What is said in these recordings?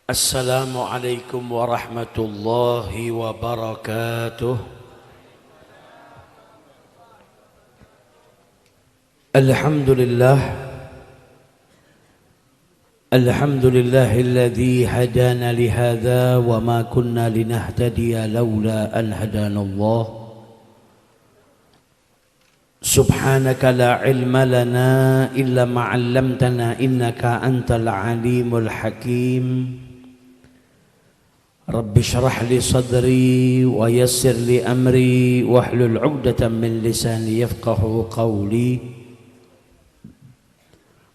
Assalamualaikum warahmatullahi wabarakatuh. Alhamdulillahilladzi hadana lihadza wa ma kunna linahtadiya laula an hadanallah. Subhanaka la ilma lana illa ma 'allamtana innaka antal alimul hakim. Rabbi shrah li sadri wa yassir li amri wahlul 'uqdatam min lisani yafqahu qawli.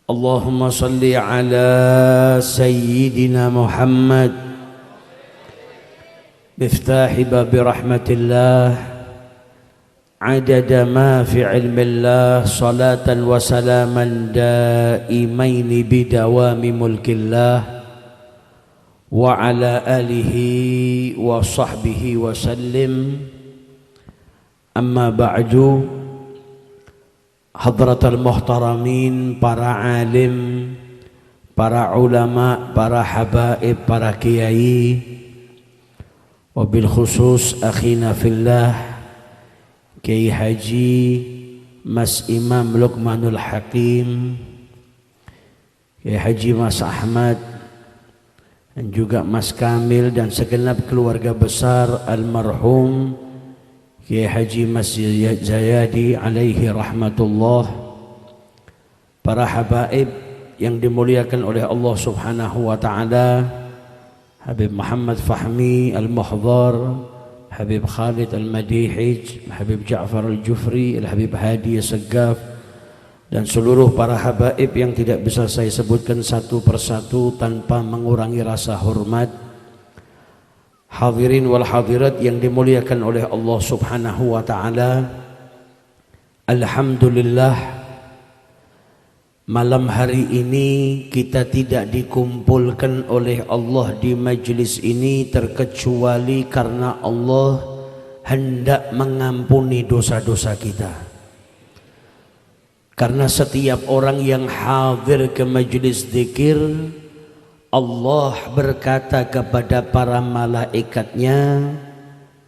Allahumma salli ala sayyidina Muhammad miftahi babi rahmatillah adada ma fi ilmillah salatan wa salaman daimaini bidawami mulkillah wa ala alihi wa sahbihi wa sallim. Amma ba'du. Hadratal muhtaramin, para alim, para ulama, para habaib, para kiai, wabil khusus akhina fillah Kiai Haji Mas Imam Luqmanul Hakim, Kiai Haji Mas Ahmad, dan juga Mas Kamil dan segenap keluarga besar almarhum Kiai Haji Mas Zayadi alaihi rahmatullah, para habaib yang dimuliakan oleh Allah subhanahu wa ta'ala, Habib Muhammad Fahmi Al-Muhdhar, Habib Khalid Al-Madihij, Habib Ja'far Al-Jufri, Habib Hadi As-Saggaf, dan seluruh para habaib yang tidak bisa saya sebutkan satu persatu tanpa mengurangi rasa hormat. Hadirin wal hadirat yang dimuliakan oleh Allah subhanahu wa ta'ala, alhamdulillah, malam hari ini kita tidak dikumpulkan oleh Allah di majlis ini terkecuali karena Allah hendak mengampuni dosa-dosa kita. Karena setiap orang yang hadir ke majlis zikir, Allah berkata kepada para malaikatnya,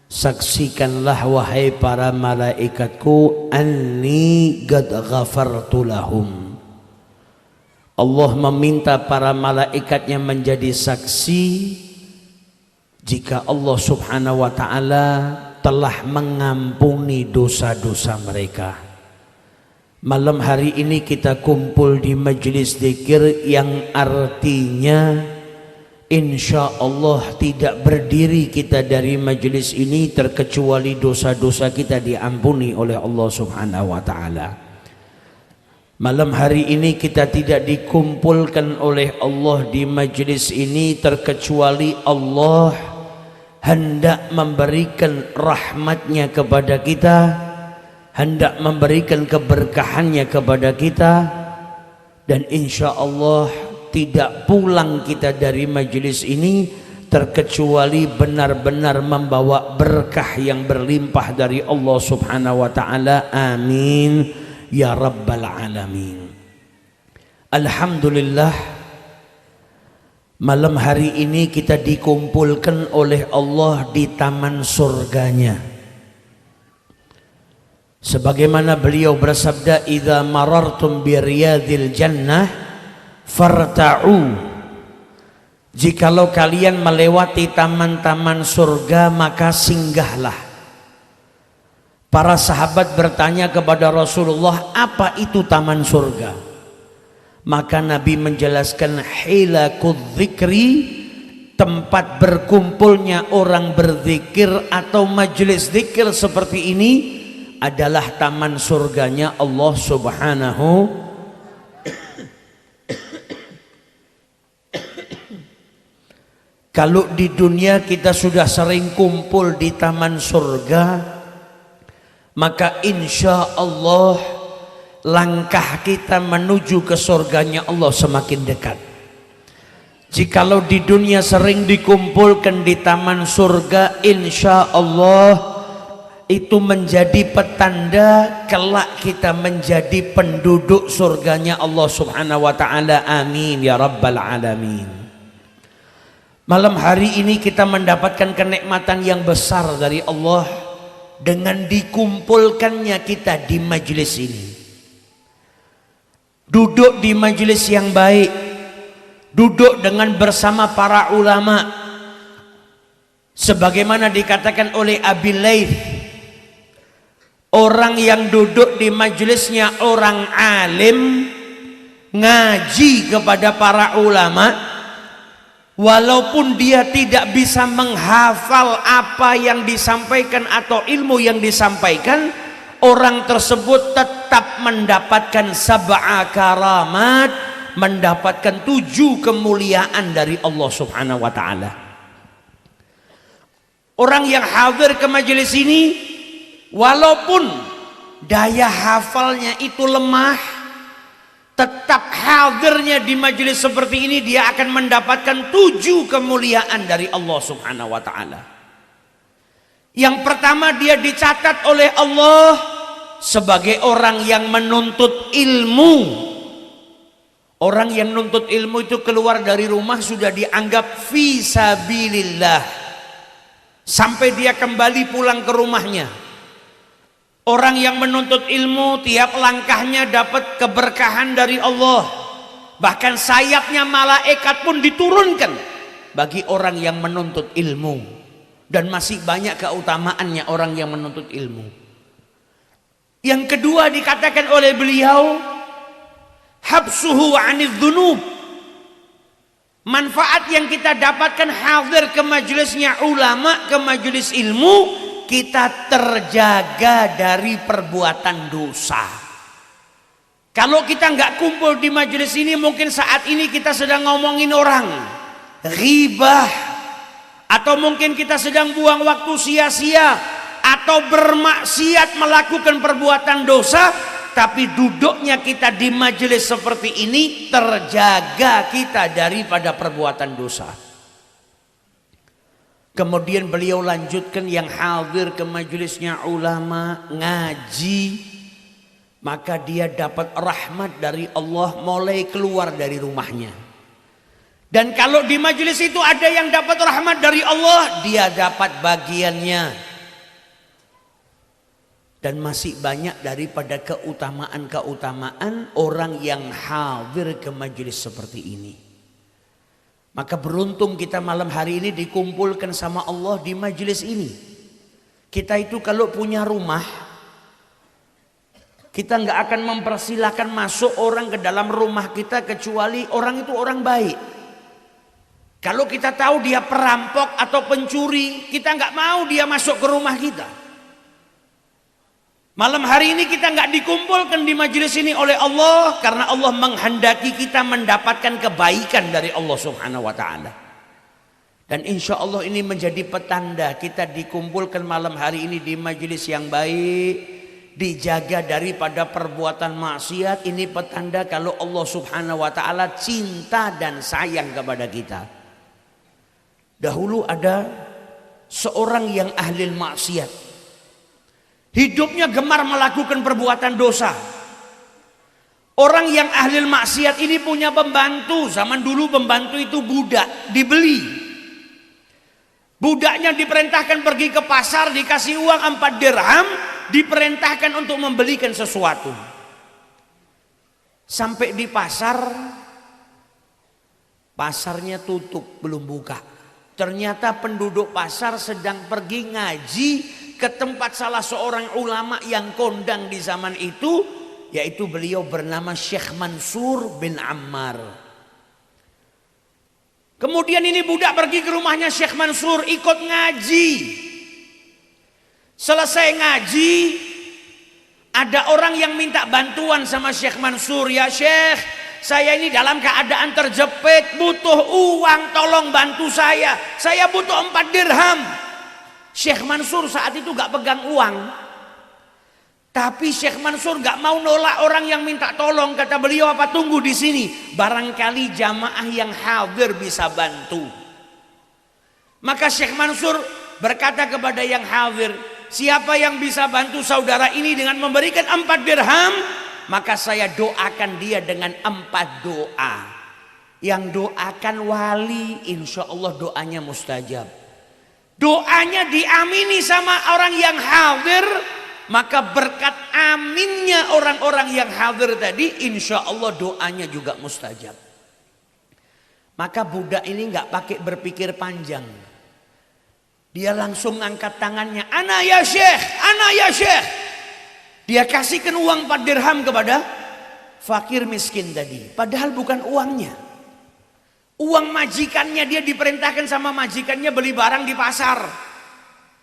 saksikanlah wahai para malaikatku, anni qad ghafartu lahum. Allah meminta para malaikatnya menjadi saksi jika Allah subhanahu wa ta'ala telah mengampuni dosa-dosa mereka. Malam hari ini kita kumpul di majlis zikir yang artinya insya Allah tidak berdiri kita dari majlis ini terkecuali dosa-dosa kita diampuni oleh Allah subhanahu wa ta'ala. Malam hari ini kita tidak dikumpulkan oleh Allah di majlis ini terkecuali Allah hendak memberikan rahmatnya kepada kita, hendak memberikan keberkahannya kepada kita, dan insya Allah tidak pulang kita dari majlis ini terkecuali benar-benar membawa berkah yang berlimpah dari Allah subhanahu wa ta'ala. Amin ya rabbal alamin. Alhamdulillah, malam hari ini kita dikumpulkan oleh Allah di taman surganya. Sebagaimana beliau bersabda, idza marartum bi riyadil jannah farta'u. Jikalau kalian melewati taman-taman surga maka singgahlah. Para sahabat bertanya kepada Rasulullah, apa itu taman surga? Maka Nabi menjelaskan, hilakudz dzikri, tempat berkumpulnya orang berzikir atau majelis zikir seperti ini adalah taman surganya Allah subhanahu. Kalau di dunia kita sudah sering kumpul di taman surga, maka insya Allah langkah kita menuju ke surganya Allah semakin dekat. Jikalau di dunia sering dikumpulkan di taman surga, insya Allah itu menjadi petanda kelak kita menjadi penduduk surganya Allah subhanahu wa ta'ala. Amin ya rabbal alamin. Malam hari ini kita mendapatkan kenikmatan yang besar dari Allah dengan dikumpulkannya kita di majelis ini. Duduk di majelis yang baik, duduk dengan bersama para ulama, sebagaimana dikatakan oleh Abi Laith, orang yang duduk di majelisnya orang alim, ngaji kepada para ulama, walaupun dia tidak bisa menghafal apa yang disampaikan atau ilmu yang disampaikan, orang tersebut tetap mendapatkan sab'a karamat, mendapatkan 7 kemuliaan dari Allah Subhanahu wa taala. Orang yang hadir ke majelis ini, walaupun daya hafalnya itu lemah, tetap hadirnya di majelis seperti ini dia akan mendapatkan 7 kemuliaan dari Allah Subhanahu wa taala. Yang pertama, dia dicatat oleh Allah sebagai orang yang menuntut ilmu. Orang yang menuntut ilmu itu keluar dari rumah sudah dianggap fi sabilillah sampai dia kembali pulang ke rumahnya. Orang yang menuntut ilmu tiap langkahnya dapat keberkahan dari Allah. Bahkan sayapnya malaikat pun diturunkan bagi orang yang menuntut ilmu. Dan masih banyak keutamaannya orang yang menuntut ilmu. Yang kedua dikatakan oleh beliau, habsuhu 'anidz dzunub. Manfaat yang kita dapatkan hadir ke majelisnya ulama, ke majelis ilmu, kita terjaga dari perbuatan dosa. Kalau kita nggak kumpul di majelis ini, mungkin saat ini kita sedang ngomongin orang, ghibah, atau mungkin kita sedang buang waktu sia-sia, atau bermaksiat melakukan perbuatan dosa. Tapi duduknya kita di majelis seperti ini terjaga kita daripada perbuatan dosa. Kemudian beliau lanjutkan, yang hadir ke majelisnya ulama ngaji, maka dia dapat rahmat dari Allah mulai keluar dari rumahnya. Dan kalau di majelis itu ada yang dapat rahmat dari Allah, dia dapat bagiannya. Dan masih banyak daripada keutamaan-keutamaan orang yang hadir ke majelis seperti ini. Maka beruntung kita malam hari ini dikumpulkan sama Allah di majelis ini. Kita itu kalau punya rumah, kita nggak akan mempersilahkan masuk orang ke dalam rumah kita kecuali orang itu orang baik. Kalau kita tahu dia perampok atau pencuri, kita nggak mau dia masuk ke rumah kita. Malam hari ini kita nggak dikumpulkan di majelis ini oleh Allah karena Allah menghendaki kita mendapatkan kebaikan dari Allah Subhanahu wa taala. Dan insya Allah ini menjadi petanda kita dikumpulkan malam hari ini di majelis yang baik, dijaga daripada perbuatan maksiat. Ini petanda kalau Allah Subhanahu wa taala cinta dan sayang kepada kita. Dahulu ada seorang yang ahli maksiat, hidupnya gemar melakukan perbuatan dosa. Orang yang ahli maksiat ini punya pembantu. Zaman dulu pembantu itu budak, dibeli. Budaknya diperintahkan pergi ke pasar, dikasih uang 4 dirham, diperintahkan untuk membelikan sesuatu. Sampai di pasar, pasarnya tutup, belum buka. Ternyata penduduk pasar sedang pergi ngaji ke tempat salah seorang ulama yang kondang di zaman itu, yaitu beliau bernama Syekh Mansur bin Ammar. Kemudian ini budak pergi ke rumahnya Syekh Mansur, ikut ngaji. Selesai ngaji, ada orang yang minta bantuan sama Syekh Mansur. Ya Syekh, saya ini dalam keadaan terjepit, butuh uang, tolong bantu saya. Saya butuh 4 dirham. Syekh Mansur saat itu gak pegang uang. Tapi Syekh Mansur gak mau nolak orang yang minta tolong. Kata beliau, apa, tunggu di sini, barangkali jamaah yang hadir bisa bantu. Maka Syekh Mansur berkata kepada yang hadir, siapa yang bisa bantu saudara ini dengan memberikan 4 dirham, maka saya doakan dia dengan 4 doa. Yang doakan wali, insya Allah doanya mustajab. Doanya diamini sama orang yang hadir, maka berkat aminnya orang-orang yang hadir tadi, insya Allah doanya juga mustajab. Maka budak ini nggak pakai berpikir panjang. Dia langsung angkat tangannya, ana ya syekh, ana ya syekh. Dia kasihkan uang 4 dirham kepada fakir miskin tadi. Padahal bukan uangnya. Uang majikannya, dia diperintahkan sama majikannya beli barang di pasar.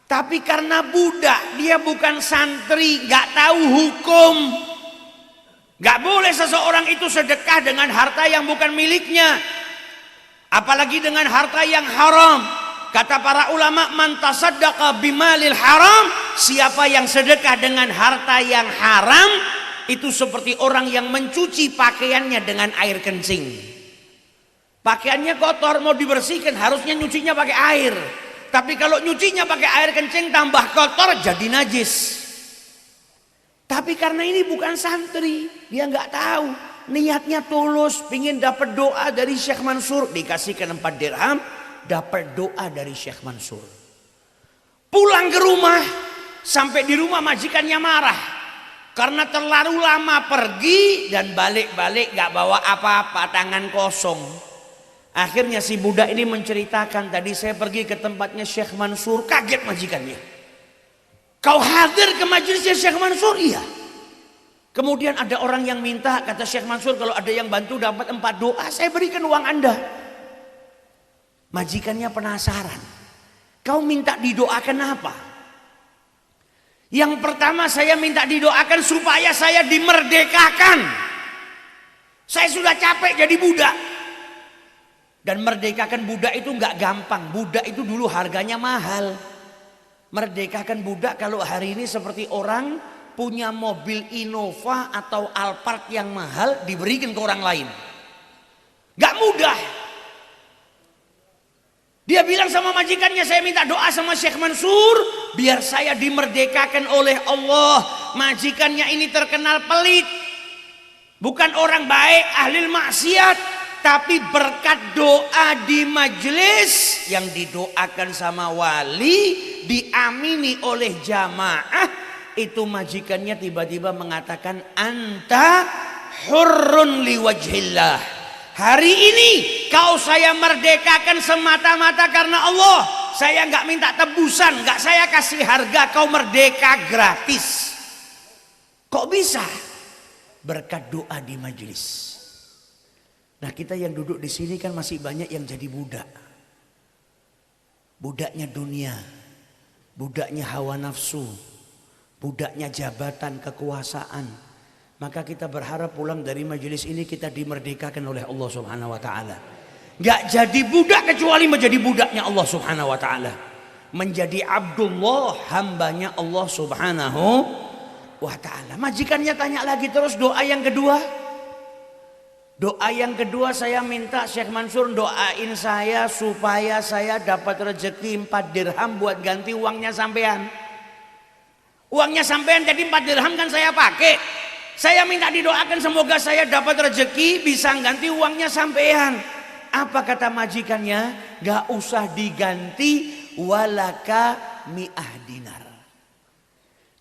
Tapi karena budak, dia bukan santri, gak tahu hukum. Gak boleh seseorang itu sedekah dengan harta yang bukan miliknya. Apalagi dengan harta yang haram. Kata para ulama, man tasaddaqa bimalil haram, siapa yang sedekah dengan harta yang haram, itu seperti orang yang mencuci pakaiannya dengan air kencing. Pakaiannya kotor, mau dibersihkan, harusnya nyucinya pakai air. Tapi kalau nyucinya pakai air kencing tambah kotor, jadi najis. Tapi karena ini bukan santri, dia nggak tahu. Niatnya tulus, pingin dapat doa dari Syekh Mansur, dikasihkan 4 dirham, dapat doa dari Syekh Mansur. Pulang ke rumah, sampai di rumah majikannya marah karena terlalu lama pergi dan balik-balik gak bawa apa-apa, tangan kosong. Akhirnya si budak ini menceritakan, tadi saya pergi ke tempatnya Syekh Mansur. Kaget majikannya, kau hadir ke majelisnya Syekh Mansur? Iya. Kemudian ada orang yang minta, kata Syekh Mansur, kalau ada yang bantu dapat 4 doa, saya berikan uang Anda. Majikannya penasaran, kau minta didoakan apa? Yang pertama, saya minta didoakan supaya saya dimerdekakan. Saya sudah capek jadi budak. Dan merdekakan budak itu nggak gampang. Budak itu dulu harganya mahal. Merdekakan budak kalau hari ini seperti orang punya mobil Innova atau Alphard yang mahal diberikan ke orang lain. Nggak mudah. Dia bilang sama majikannya, saya minta doa sama Syekh Mansur biar saya dimerdekakan oleh Allah. Majikannya ini terkenal pelit, bukan orang baik, ahli maksiat. Tapi berkat doa di majelis yang didoakan sama wali, diamini oleh jamaah, itu majikannya tiba-tiba mengatakan, anta hurrun liwajhillah. Hari ini kau saya merdekakan semata-mata karena Allah. Saya nggak minta tebusan, nggak saya kasih harga, kau merdeka gratis. Kok bisa? Berkat doa di majelis. Nah, kita yang duduk di sini kan masih banyak yang jadi budak. Budaknya dunia, budaknya hawa nafsu, budaknya jabatan, kekuasaan. Maka kita berharap pulang dari majelis ini kita dimerdekakan oleh Allah Subhanahu wa taala. Enggak jadi budak kecuali menjadi budaknya Allah Subhanahu wa taala. Menjadi Abdullah, hambanya Allah Subhanahu wa taala. Majikannya tanya lagi terus, doa yang kedua. Doa yang kedua, saya minta Syekh Mansur doain saya supaya saya dapat rezeki 4 dirham buat ganti uangnya sampean. Uangnya sampean jadi 4 dirham kan saya pakai. Saya minta didoakan semoga saya dapat rezeki bisa ganti uangnya sampean. Apa kata majikannya? Gak usah diganti, walaka mi'ah dinar.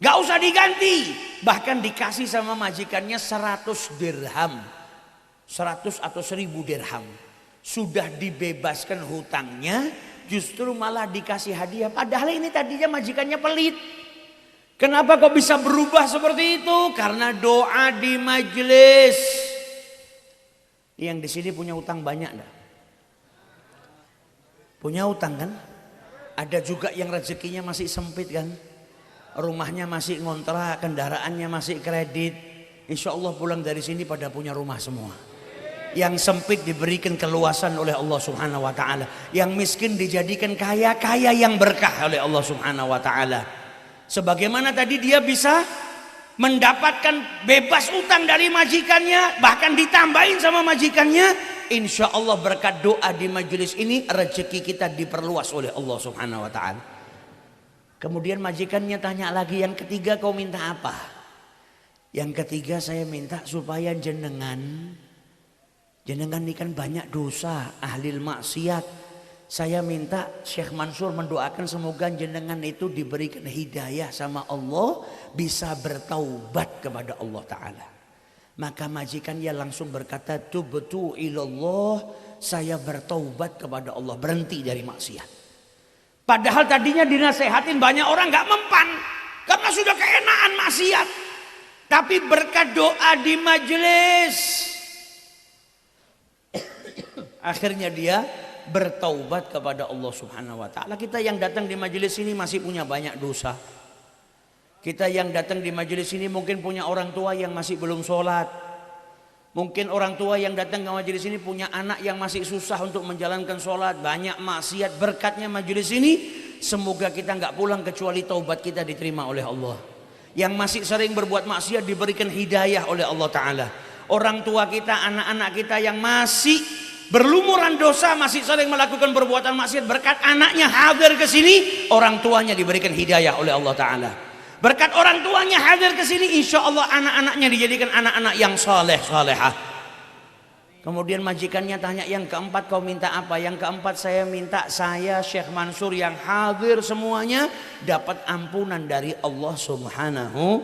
Gak usah diganti. Bahkan dikasih sama majikannya 100 dirham. 100 atau 1000 dirham. Sudah dibebaskan hutangnya, justru malah dikasih hadiah. Padahal ini tadinya majikannya pelit. Kenapa kok bisa berubah seperti itu? Karena doa di majelis. Yang di sini punya utang banyak enggak? Punya utang kan? Ada juga yang rezekinya masih sempit kan? Rumahnya masih ngontrak, kendaraannya masih kredit. Insya Allah pulang dari sini pada punya rumah semua. Yang sempit diberikan keluasan oleh Allah Subhanahu wa taala. Yang miskin dijadikan kaya, kaya yang berkah oleh Allah Subhanahu wa taala. Sebagaimana tadi dia bisa mendapatkan bebas utang dari majikannya, bahkan ditambahin sama majikannya. Insya Allah berkat doa di majelis ini rezeki kita diperluas oleh Allah Subhanahu wa taala. Kemudian majikannya tanya lagi, yang ketiga kau minta apa? Yang ketiga saya minta supaya jenengan Jenengan ini kan banyak dosa, ahli maksiat. Saya minta Syekh Mansur mendoakan semoga jenengan itu diberikan hidayah sama Allah, bisa bertaubat kepada Allah Ta'ala. Maka majikannya langsung berkata, tubtu ilallah, saya bertaubat kepada Allah, berhenti dari maksiat. Padahal tadinya dinasehatin banyak orang gak mempan karena sudah keenaan maksiat. Tapi berkat doa di majelis, akhirnya dia bertaubat kepada Allah Subhanahu wa Ta'ala. Kita yang datang di majelis ini masih punya banyak dosa. Kita yang datang di majelis ini mungkin punya orang tua yang masih belum sholat. Mungkin orang tua yang datang ke majelis ini punya anak yang masih susah untuk menjalankan sholat. Banyak maksiat. Berkatnya majelis ini, semoga kita nggak pulang kecuali taubat kita diterima oleh Allah. Yang masih sering berbuat maksiat diberikan hidayah oleh Allah Ta'ala. Orang tua kita, anak-anak kita yang masih berlumuran dosa, masih sering melakukan perbuatan maksiat, berkat anaknya hadir ke sini, orang tuanya diberikan hidayah oleh Allah Ta'ala. Berkat orang tuanya hadir ke sini, insya Allah anak-anaknya dijadikan anak-anak yang saleh salehah. Kemudian majikannya tanya, yang keempat kau minta apa? Yang keempat saya minta saya Syekh Mansur yang hadir semuanya dapat ampunan dari Allah Subhanahu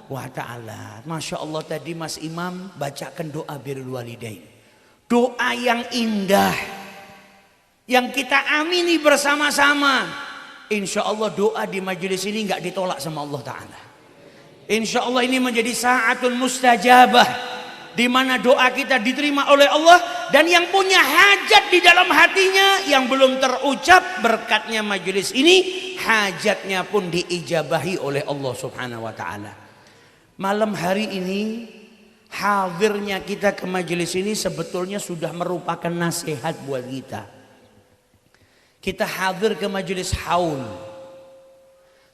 wa Ta'ala. Masya Allah tadi Mas Imam bacakan doa birrul walidain. Doa yang indah yang kita amini bersama-sama. Insya Allah doa di majelis ini nggak ditolak sama Allah Ta'ala. Insya Allah ini menjadi sa'atul mustajabah, di mana doa kita diterima oleh Allah. Dan yang punya hajat di dalam hatinya yang belum terucap, berkatnya majelis ini hajatnya pun diijabahi oleh Allah Subhanahu wa Ta'ala. Malam hari ini hadirnya kita ke majelis ini sebetulnya sudah merupakan nasihat buat kita. Kita hadir ke majelis haul.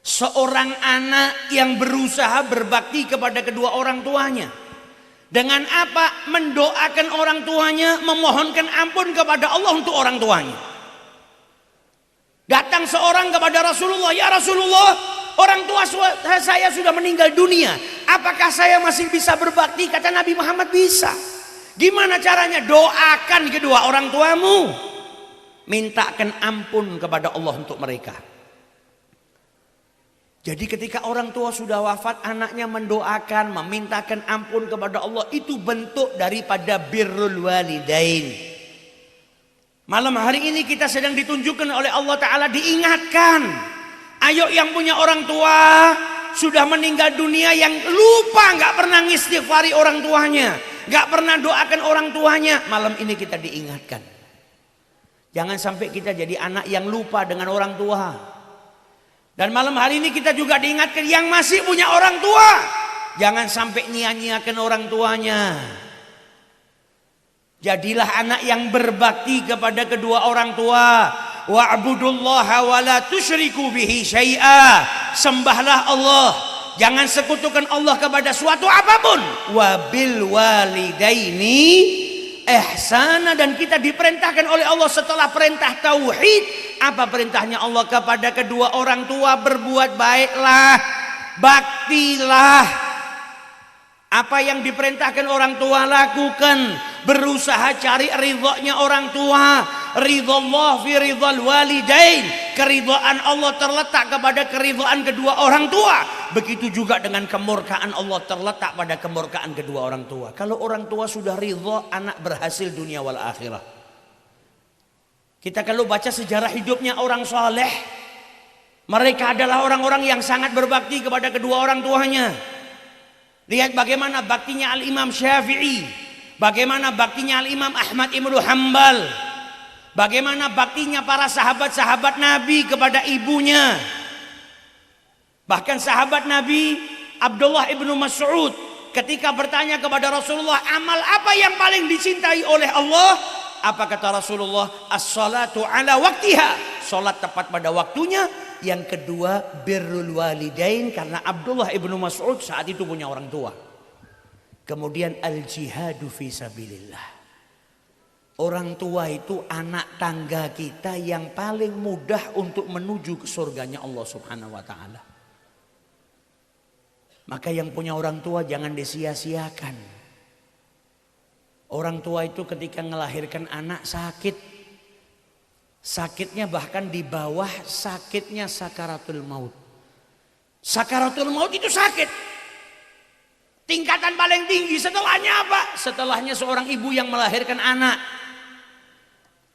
Seorang anak yang berusaha berbakti kepada kedua orang tuanya. Dengan apa? Mendoakan orang tuanya, memohonkan ampun kepada Allah untuk orang tuanya. Datang seorang kepada Rasulullah, ya Rasulullah, orang tua saya sudah meninggal dunia. Apakah saya masih bisa berbakti? Kata Nabi Muhammad, bisa. Gimana caranya? Doakan kedua orang tuamu. Mintakan ampun kepada Allah untuk mereka. Jadi ketika orang tua sudah wafat, anaknya mendoakan, memintakan ampun kepada Allah. Itu bentuk daripada birrul walidain. Malam hari ini kita sedang ditunjukkan oleh Allah Ta'ala, diingatkan. Ayo yang punya orang tua sudah meninggal dunia, yang lupa gak pernah ngistighfari orang tuanya, gak pernah doakan orang tuanya, malam ini kita diingatkan. Jangan sampai kita jadi anak yang lupa dengan orang tua. Dan malam hari ini kita juga diingatkan yang masih punya orang tua, jangan sampai nyia-nyiakan orang tuanya. Jadilah anak yang berbakti kepada kedua orang tua. Wa'budullaha wa la tusyriku bihi syai'a. Sembahlah Allah, jangan sekutukan Allah kepada suatu apapun. Wabil walidaini ihsana. Dan kita diperintahkan oleh Allah setelah perintah tauhid, apa perintahnya Allah kepada kedua orang tua? Berbuat baiklah, baktilah. Apa yang diperintahkan orang tua lakukan. Berusaha cari ridhonya orang tua. Ridhollah fi ridhal walidain. Keridhaan Allah terletak kepada keridhaan kedua orang tua. Begitu juga dengan kemurkaan Allah terletak pada kemurkaan kedua orang tua. Kalau orang tua sudah ridho, anak berhasil dunia wal akhirah. Kita kalau baca sejarah hidupnya orang soleh, mereka adalah orang-orang yang sangat berbakti kepada kedua orang tuanya. Lihat bagaimana baktinya Al-Imam Syafi'i, bagaimana baktinya Al-Imam Ahmad Ibnu Hanbal, bagaimana baktinya para sahabat-sahabat Nabi kepada ibunya. Bahkan sahabat Nabi Abdullah Ibnu Mas'ud ketika bertanya kepada Rasulullah, amal apa yang paling dicintai oleh Allah? Apa kata Rasulullah? As-salatu ala waktiha, salat tepat pada waktunya. Yang kedua birrul walidain, karena Abdullah Ibnu Mas'ud saat itu punya orang tua. Kemudian al-jihadu fi sabilillah. Orang tua itu anak tangga kita yang paling mudah untuk menuju ke surganya Allah Subhanahu wa Ta'ala. Maka yang punya orang tua jangan disia-siakan. Orang tua itu ketika melahirkan anak sakit. Sakitnya bahkan di bawah sakitnya sakaratul maut. Sakaratul maut itu sakit. Tingkatan paling tinggi. Setelahnya apa? Setelahnya seorang ibu yang melahirkan anak.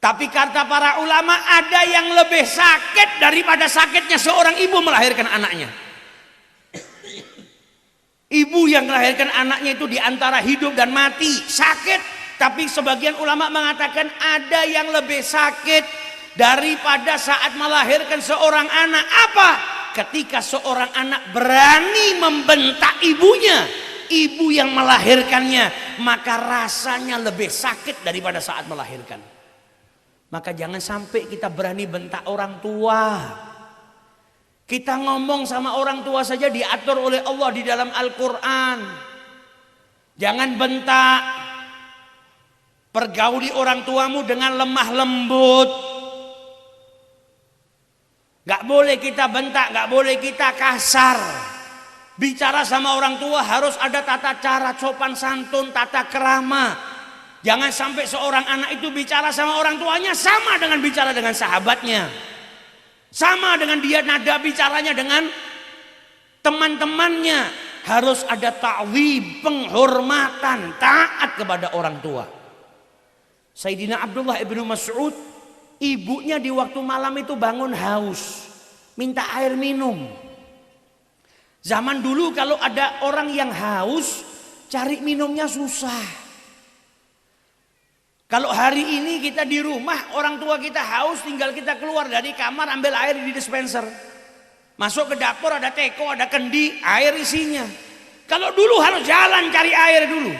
Tapi kata para ulama ada yang lebih sakit daripada sakitnya seorang ibu melahirkan anaknya. Ibu yang melahirkan anaknya itu diantara hidup dan mati, sakit. Tapi sebagian ulama mengatakan ada yang lebih sakit daripada saat melahirkan seorang anak. Apa? Ketika seorang anak berani membentak ibunya, ibu yang melahirkannya, maka rasanya lebih sakit daripada saat melahirkan. Maka jangan sampai kita berani bentak orang tua. Kita ngomong sama orang tua saja diatur oleh Allah di dalam Al-Quran. Jangan bentak. Pergauli orang tuamu dengan lemah lembut. Gak boleh kita bentak, gak boleh kita kasar. Bicara sama orang tua harus ada tata cara, sopan santun, tata kerama. Jangan sampai seorang anak itu bicara sama orang tuanya sama dengan bicara dengan sahabatnya. Sama dengan dia nada bicaranya dengan teman-temannya. Harus ada ta'zim, penghormatan, taat kepada orang tua. Sayyidina Abdullah ibnu Mas'ud, ibunya di waktu malam itu bangun haus, minta air minum. Zaman dulu kalau ada orang yang haus, cari minumnya susah. Kalau hari ini kita di rumah, orang tua kita haus, tinggal kita keluar dari kamar ambil air di dispenser. Masuk ke dapur ada teko, ada kendi, air isinya. Kalau dulu harus jalan cari air dulu.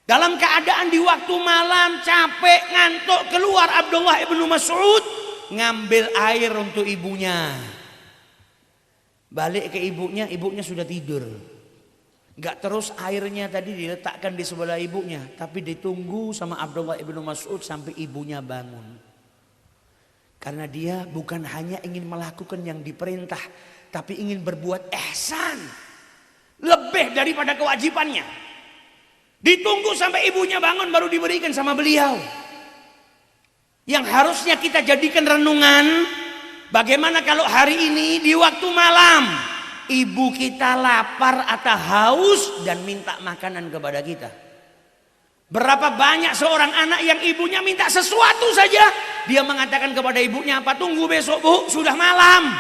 Dalam keadaan di waktu malam capek, ngantuk, keluar Abdullah ibnu Mas'ud ngambil air untuk ibunya. Balik ke ibunya, ibunya sudah tidur. Gak terus airnya tadi diletakkan di sebelah ibunya, tapi ditunggu sama Abdullah ibnu Mas'ud sampai ibunya bangun. Karena dia bukan hanya ingin melakukan yang diperintah, tapi ingin berbuat ihsan, lebih daripada kewajibannya. Ditunggu sampai ibunya bangun baru diberikan sama beliau. Yang harusnya kita jadikan renungan, bagaimana kalau hari ini di waktu malam ibu kita lapar atau haus dan minta makanan kepada kita. Berapa banyak seorang anak yang ibunya minta sesuatu saja, dia mengatakan kepada ibunya, apa, tunggu besok bu, sudah malam,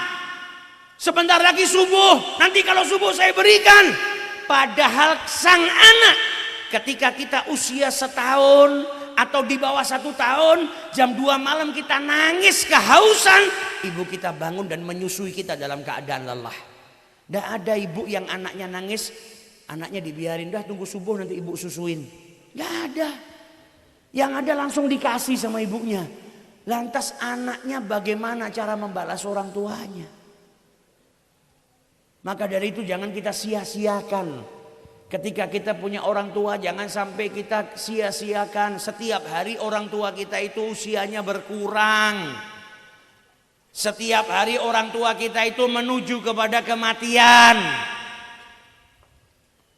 sebentar lagi subuh, nanti kalau subuh saya berikan. Padahal sang anak ketika kita usia setahun atau di bawah 1 tahun, jam 2 malam kita nangis kehausan, ibu kita bangun dan menyusui kita dalam keadaan lelah. Tidak ada ibu yang anaknya nangis, anaknya dibiarin, dah tunggu subuh nanti ibu susuin. Tidak ada. Yang ada langsung dikasih sama ibunya. Lantas anaknya bagaimana cara membalas orang tuanya? Maka dari itu jangan kita sia-siakan. Ketika kita punya orang tua, jangan sampai kita sia-siakan. Setiap hari orang tua kita itu usianya berkurang. Setiap hari orang tua kita itu menuju kepada kematian.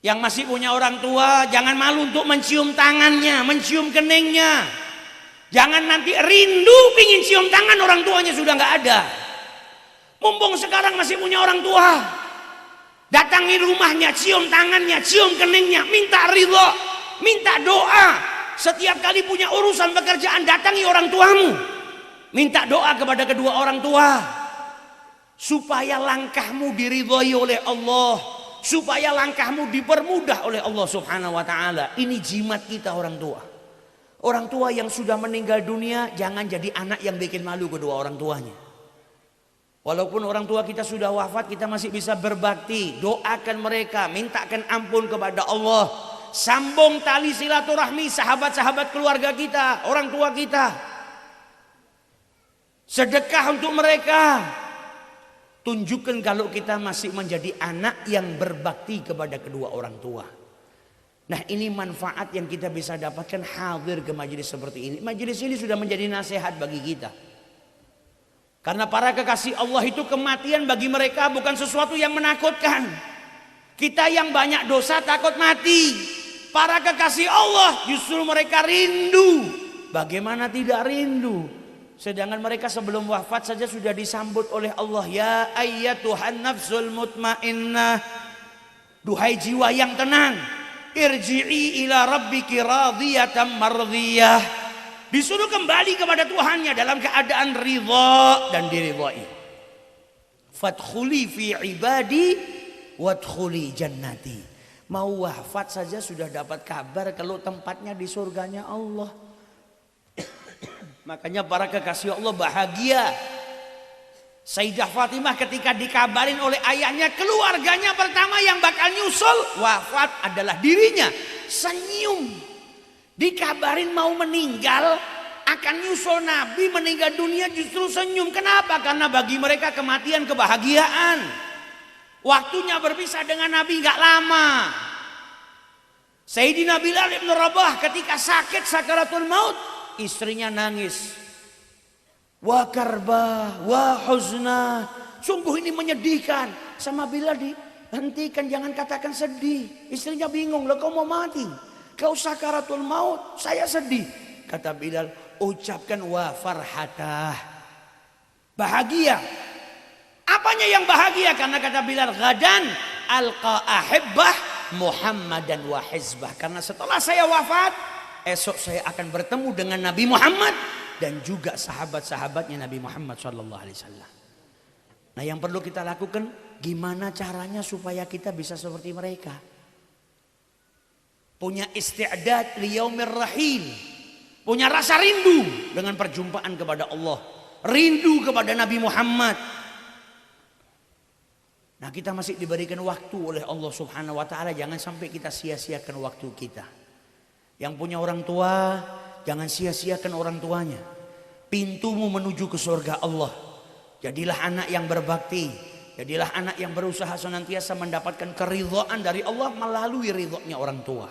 Yang masih punya orang tua, jangan malu untuk mencium tangannya, mencium keningnya. Jangan nanti rindu pingin cium tangan orang tuanya sudah nggak ada. Mumpung sekarang masih punya orang tua, datangi rumahnya, cium tangannya, cium keningnya, minta ridho, minta doa. Setiap kali punya urusan pekerjaan, datangi orang tuamu. Minta doa kepada kedua orang tua supaya langkahmu diridhoi oleh Allah, supaya langkahmu dipermudah oleh Allah Subhanahu wa taala. Ini jimat kita orang tua. Orang tua yang sudah meninggal dunia jangan jadi anak yang bikin malu kedua orang tuanya. Walaupun orang tua kita sudah wafat, kita masih bisa berbakti, doakan mereka, mintakan ampun kepada Allah, sambung tali silaturahmi sahabat-sahabat keluarga kita, orang tua kita. Sedekah untuk mereka. Tunjukkan kalau kita masih menjadi anak yang berbakti kepada kedua orang tua. Nah, ini manfaat yang kita bisa dapatkan hadir ke majelis seperti ini. Majelis ini sudah menjadi nasihat bagi kita. Karena para kekasih Allah itu kematian bagi mereka bukan sesuatu yang menakutkan. Kita yang banyak dosa takut mati. para kekasih Allah justru mereka rindu. Bagaimana tidak rindu? Sedangkan mereka sebelum wafat saja sudah disambut oleh Allah. Ya ayyatuhan nafsul mutmainnah, duhai jiwa yang tenang, irji'i ila rabbiki radiyatan mardiyah. Disuruh kembali kepada Tuhannya dalam keadaan ridha dan diridhai. Fadkhuli fi ibadi wadkhuli jannati. Mau wafat saja sudah dapat kabar kalau tempatnya di surganya Allah. Makanya para kekasih Allah bahagia. Sayyidah Fatimah ketika dikabarin oleh ayahnya keluarganya pertama yang bakal nyusul wafat adalah dirinya, senyum. Dikabarin mau meninggal akan nyusul Nabi meninggal dunia justru senyum. Kenapa? Karena bagi mereka kematian kebahagiaan. Waktunya berpisah dengan Nabi gak lama. Sayyidina Bilal ibn Rabah ketika sakit sakaratul maut, istrinya nangis. Wa karbah, wa huzna. Sungguh ini menyedihkan. Sama Bilal dihentikan, jangan katakan sedih. Istrinya bingung, loh kau mau mati? Kau sakaratul maut, saya sedih. Kata Bilal, ucapkan wa farhatah. Bahagia. Apanya yang bahagia? Karena kata Bilal, gadan alqa ahibbah Muhammadan wa hizbah. Karena setelah saya wafat, esok saya akan bertemu dengan Nabi Muhammad dan juga sahabat-sahabatnya Nabi Muhammad SAW. Nah, yang perlu kita lakukan, gimana caranya supaya kita bisa seperti mereka? Punya isti'dad liyaumir rahil, punya rasa rindu dengan perjumpaan kepada Allah, rindu kepada Nabi Muhammad. Nah, kita masih diberikan waktu oleh Allah Subhanahu wa taala, jangan sampai kita sia-siakan waktu kita. Yang punya orang tua, jangan sia-siakan orang tuanya. Pintumu menuju ke surga Allah. Jadilah anak yang berbakti, jadilah anak yang berusaha senantiasa mendapatkan keridhaan dari Allah melalui ridhonya orang tua.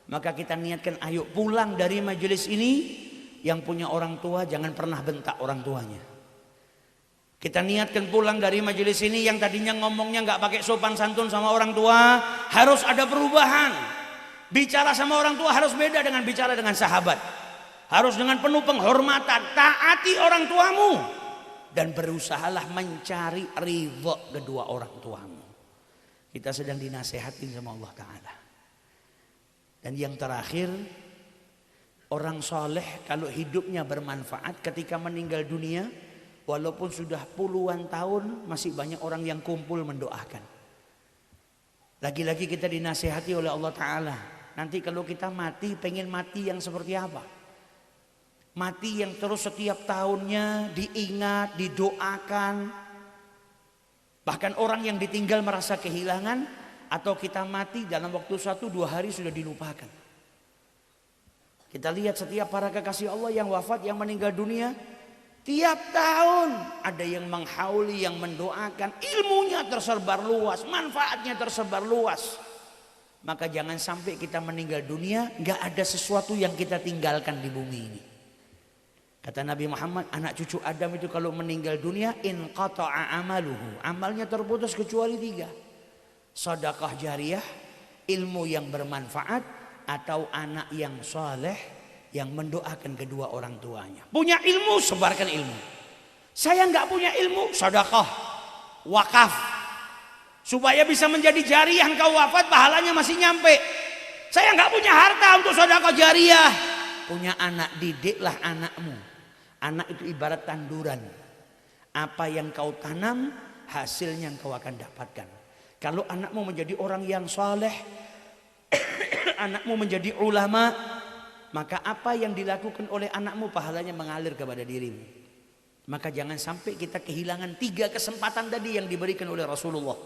Maka kita niatkan, ayo pulang dari majelis ini, yang punya orang tua jangan pernah bentak orang tuanya. Kita niatkan pulang dari majelis ini, yang tadinya ngomongnya nggak pakai sopan santun sama orang tua, harus ada perubahan. Bicara sama orang tua harus beda dengan bicara dengan sahabat. Harus dengan penuh penghormatan, taati orang tuamu dan berusahalah mencari ridha kedua orang tuamu. Kita sedang dinasihatin sama Allah Ta'ala. Dan yang terakhir, orang soleh kalau hidupnya bermanfaat ketika meninggal dunia, walaupun sudah puluhan tahun, masih banyak orang yang kumpul mendoakan. Lagi-lagi kita dinasihati oleh Allah Ta'ala, nanti kalau kita mati, pengen mati yang seperti apa? Mati yang terus setiap tahunnya diingat, didoakan. Bahkan orang yang ditinggal merasa kehilangan, atau kita mati dalam waktu 1-2 hari sudah dilupakan. Kita lihat setiap para kekasih Allah yang wafat, yang meninggal dunia, tiap tahun ada yang menghauli, yang mendoakan. Ilmunya tersebar luas, manfaatnya tersebar luas. Maka jangan sampai kita meninggal dunia gak ada sesuatu yang kita tinggalkan di bumi ini. Kata Nabi Muhammad, anak cucu Adam itu kalau meninggal dunia, in qata'a amaluhu, amalnya terputus kecuali 3. Sedekah jariyah, ilmu yang bermanfaat, atau anak yang soleh yang mendoakan kedua orang tuanya. Punya ilmu, sebarkan ilmu. Saya nggak punya ilmu, sedekah, wakaf, supaya bisa menjadi jariyah. Engkau wafat pahalanya masih nyampe. Saya nggak punya harta untuk sedekah jariyah. Punya anak, didiklah anakmu. Anak itu ibarat tanduran. Apa yang kau tanam, hasilnya engkau akan dapatkan. Kalau anakmu menjadi orang yang saleh, anakmu menjadi ulama, maka apa yang dilakukan oleh anakmu pahalanya mengalir kepada dirimu. Maka jangan sampai kita kehilangan 3 kesempatan tadi yang diberikan oleh Rasulullah.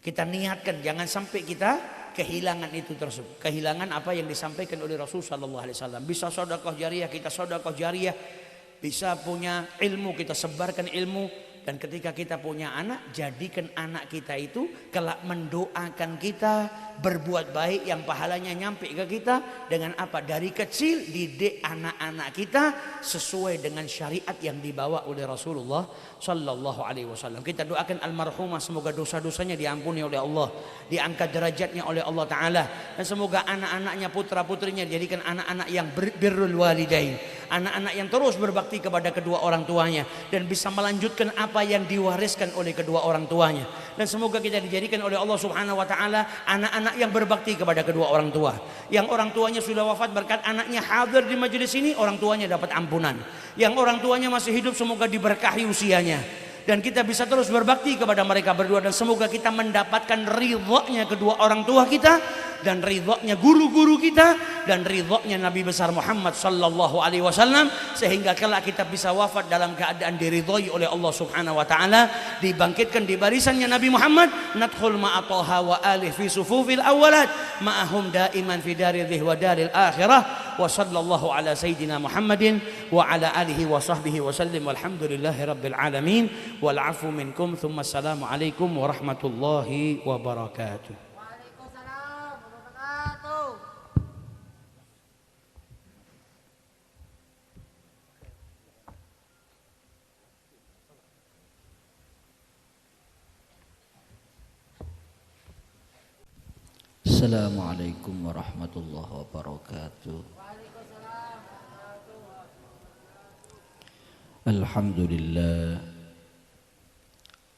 Kita niatkan jangan sampai kita kehilangan itu tersebut. Kehilangan apa yang disampaikan oleh Rasul sallallahu alaihi wasallam. Bisa sedekah jariyah, kita sedekah jariyah. Bisa punya ilmu, kita sebarkan ilmu. Dan ketika kita punya anak, jadikan anak kita itu kelak mendoakan kita berbuat baik yang pahalanya nyampe ke kita. Dengan apa? Dari kecil didik anak-anak kita sesuai dengan syariat yang dibawa oleh Rasulullah Sallallahu Alaihi Wasallam. Kita doakan almarhumah semoga dosa-dosanya diampuni oleh Allah, diangkat derajatnya oleh Allah Ta'ala, dan semoga anak-anaknya, putra-putrinya dijadikan anak-anak yang birrul walidain, anak-anak yang terus berbakti kepada kedua orang tuanya dan bisa melanjutkan apa yang diwariskan oleh kedua orang tuanya. Dan semoga kita dijadikan oleh Allah Subhanahu wa taala anak-anak yang berbakti kepada kedua orang tua. Yang orang tuanya sudah wafat, berkat anaknya hadir di majelis ini, orang tuanya dapat ampunan. Yang orang tuanya masih hidup, semoga diberkahi usianya. Dan kita bisa terus berbakti kepada mereka berdua, dan semoga kita mendapatkan ridhonya kedua orang tua kita, dan ridhonya guru-guru kita, dan ridhonya Nabi besar Muhammad Sallallahu Alaihi Wasallam, sehingga kelak kita bisa wafat dalam keadaan diridhoi oleh Allah Subhanahu Wa Taala, dibangkitkan di barisannya Nabi Muhammad, nadkhul ma'atoha wa alih fi sufufil awalat ma'ahum daiman fi daril wa daril akhirah. Wa sallallahu ala sayyidina Muhammadin wa ala alihi wa sahbihi wa sallim, walhamdulillahi rabbil alamin, wal afu minkum, thumma assalamu alaikum warahmatullahi wabarakatuh. Assalamualaikum warahmatullahi wabarakatuh. Alhamdulillah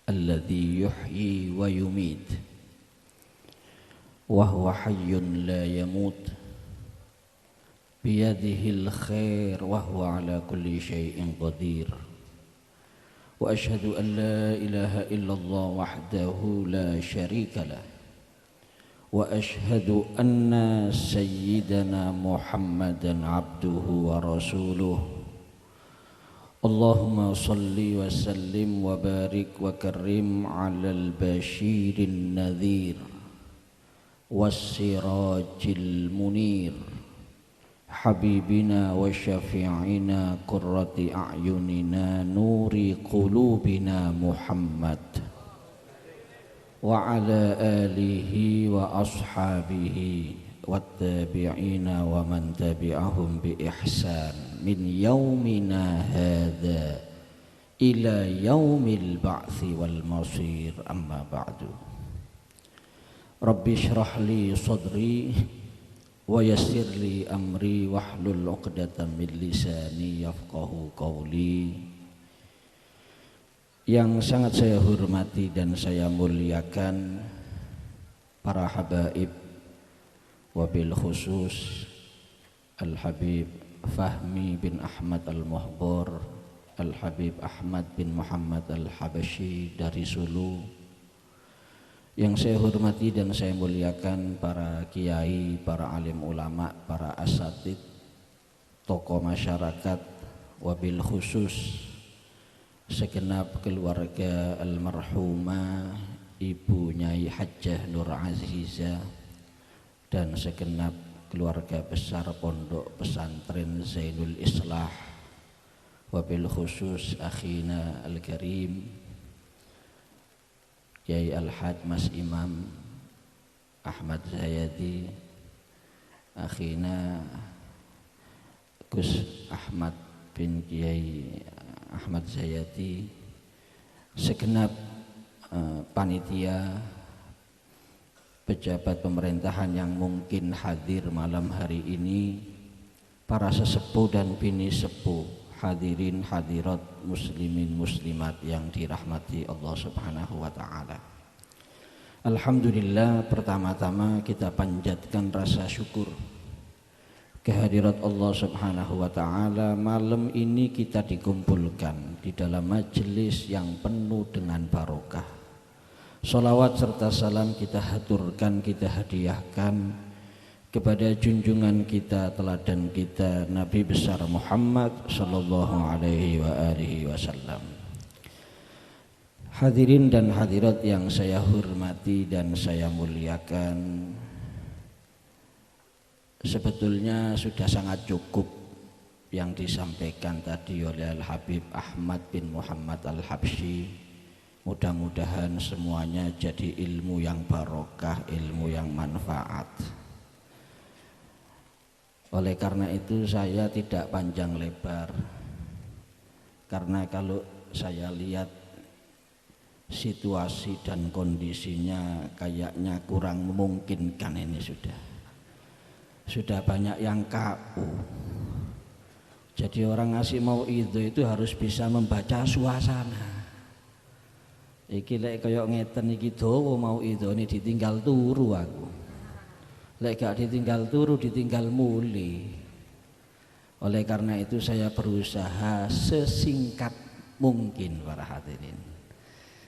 alladzi yuhyi wa yumit wa huwa hayyun la yamut biyadihil khair wa huwa ala kulli syai'in qadir. Wa ashhadu an la ilaha illallah wahdahu la syarika lah. Wa ashhadu anna sayyidana Muhammadan abduhu wa rasuluh. Allahumma salli wa sallim wa barik wa karim ala al-bashirin nadhir was-sirajil munir habibina wa syafi'ina qurrati a'yunina nuri qulubina Muhammad wa ala alihi wa ashabihi wattabi'ina wa man tabi'ahum bi ihsan min yaumina hadha ila yaumil ba'thi wal masir, amma ba'du. Rabbi shrah li sadri wa yassir li amri wahlul 'uqdatam min lisani yafqahu qawli. Yang sangat saya hormati dan saya muliakan para habaib, wabil khusus Al-Habib Fahmi bin Ahmad Al-Muhbor, Al-Habib Ahmad bin Muhammad Al-Habashi dari Sulu. Yang saya hormati dan saya muliakan para kiai, para alim ulama, para asatid, tokoh masyarakat, wabil khusus segenap keluarga almarhumah Ibu Nyai Hajjah Nur Azizah dan segenap keluarga besar Pondok Pesantren Zainul Islah, wabil khusus akhina al-karim Kiai Al-Had Mas Imam Ahmad Zayadi, akhina Gus Ahmad bin Kiai Ahmad Zayadi, segenap panitia, pejabat pemerintahan yang mungkin hadir malam hari ini, para sesepuh dan bini sepuh, hadirin hadirat muslimin muslimat yang dirahmati Allah Subhanahu wa taala. Alhamdulillah, pertama-tama kita panjatkan rasa syukur kehadirat Allah Subhanahu wa taala. Malam ini kita dikumpulkan di dalam majelis yang penuh dengan barokah. Salawat serta salam kita haturkan, kita hadiahkan kepada junjungan kita, teladan kita, Nabi besar Muhammad sallallahu alaihi wasallam. Hadirin dan hadirat yang saya hormati dan saya muliakan, sebetulnya sudah sangat cukup yang disampaikan tadi oleh Al-Habib Ahmad bin Muhammad Al-Habsyi, mudah-mudahan semuanya jadi ilmu yang barokah, ilmu yang manfaat. Oleh karena itu saya tidak panjang lebar, karena kalau saya lihat situasi dan kondisinya kayaknya kurang memungkinkan. Ini sudah banyak yang KU. Jadi orang ngasih mauidho itu harus bisa membaca suasana. Iki lek kaya ngeten iki dawa mauidhone ditinggal turu aku. Lek gak ditinggal turu ditinggal muli. Oleh karena itu saya berusaha sesingkat mungkin para hadirin.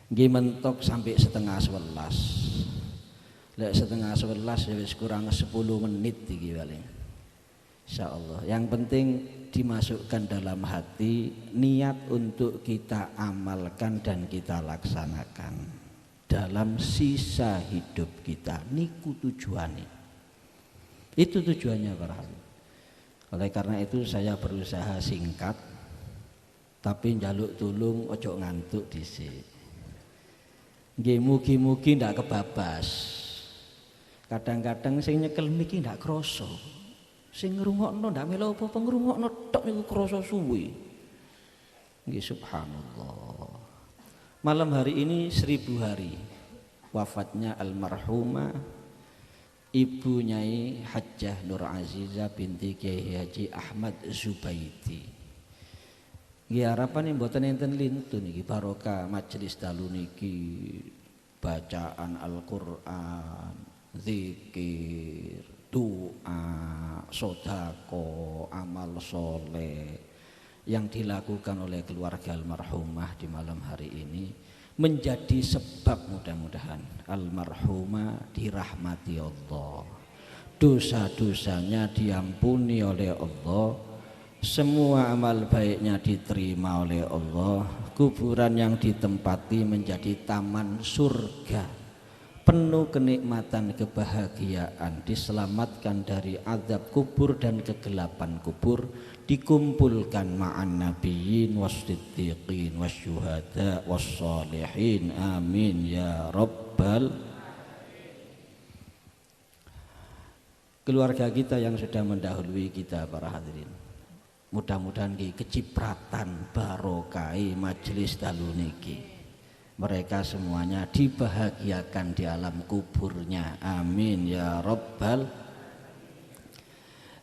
Nggih mentok sampai 10:30. Lek 10:30 ya wis kurang 10 menit iki paling. Insyaallah. Yang penting dimasukkan dalam hati niat untuk kita amalkan dan kita laksanakan dalam sisa hidup kita. Niku tujuannya. Itu tujuannya para hadirin. Oleh karena itu saya berusaha singkat, tapi njaluk tulung ojo ngantuk dhisik. Nggih mugi-mugi ndak kebabas. Kadang-kadang sing nyekel miki ndak krasa. Sing ngrungokno ndak melu apa-apa, ngrungokno tok niku krasa suwi. Nggih subhanallah. Malam hari ini 1000 hari wafatnya almarhumah Ibu Nyai Hajjah Nur Azizah binti Kiai Haji Ahmad Zubaidi. Nggih harapan mboten enten lintun niki barokah majelis dalu niki, bacaan Al-Qur'an, zikir, doa, sodako, amal soleh yang dilakukan oleh keluarga almarhumah di malam hari ini menjadi sebab mudah-mudahan almarhumah dirahmati Allah, dosa-dosanya diampuni oleh Allah, semua amal baiknya diterima oleh Allah, kuburan yang ditempati menjadi taman surga penuh kenikmatan, kebahagiaan, diselamatkan dari azab kubur dan kegelapan kubur, dikumpulkan ma'an nabiyyin wassiddiqin wasyuhada wassalihin, amin ya rabbal. Keluarga kita yang sudah mendahului kita para hadirin, mudah-mudahan kecipratan barokai majelis dalu niki, mereka semuanya dibahagiakan di alam kuburnya, amin ya rabbal.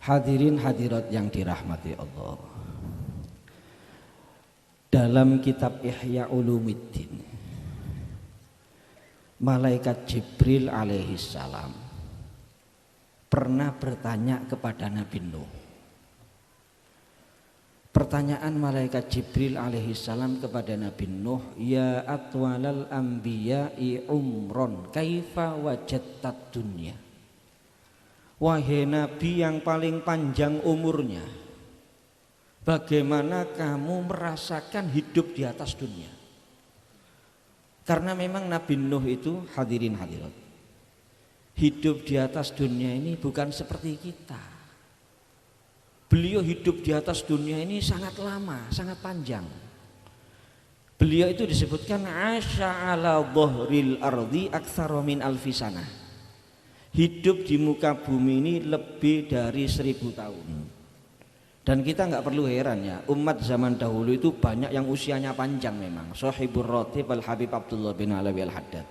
Hadirin hadirat yang dirahmati Allah, dalam kitab Ihya Ulumuddin, malaikat Jibril alaihi salam pernah bertanya kepada Nabi Nuh. Pertanyaan malaikat Jibril alaihi salam kepada Nabi Nuh, ya atwalal anbiya'i umron kaifa wajadtat dunya. Wahai Nabi yang paling panjang umurnya, bagaimana kamu merasakan hidup di atas dunia? Karena memang Nabi Nuh itu, hadirin hadirat, hidup di atas dunia ini bukan seperti kita. Beliau hidup di atas dunia ini sangat lama, sangat panjang. Beliau itu disebutkan asya ala dhahril ardi aktsara min alfi sanah. Hidup di muka bumi ini lebih dari 1000 tahun. Dan kita nggak perlu heran ya, umat zaman dahulu itu banyak yang usianya panjang memang. Shahibur Ratib Al-Habib Abdullah bin Alawi Al-Haddad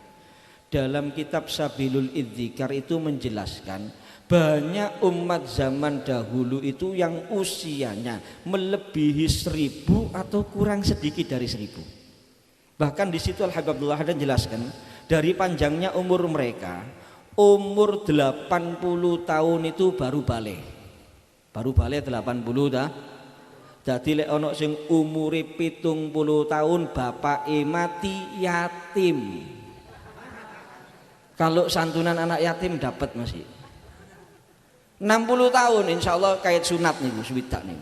dalam kitab Sabilul Idzikar itu menjelaskan banyak umat zaman dahulu itu yang usianya melebihi 1000 atau kurang sedikit dari 1000. Bahkan di situ Al-Habib Abdullah Haddad jelaskan dari panjangnya umur mereka, umur 80 tahun itu baru balik. Baru balik 80 dah. Jadi lek ono sing umure 70 tahun bapake mati yatim. Kalau santunan anak yatim dapat masih. 60 tahun insya Allah kait sunat nih swidak nih.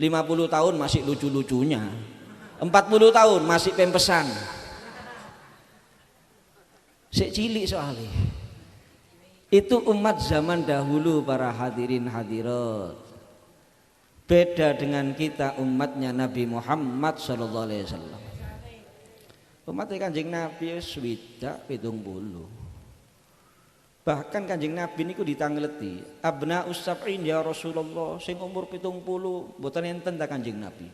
50 tahun masih lucu-lucunya. 40 tahun masih pempesan. Sik cilik soalnya. Itu umat zaman dahulu para hadirin hadirat. Beda dengan kita umatnya Nabi Muhammad sallallahu alaihi wasallam. Umatnya Kanjeng Nabi swidak 70. Bahkan Kanjeng Nabi niku ditangleti, abna usab'in ya Rasulullah, sing umur 70 mboten enten ta Kanjeng Nabi.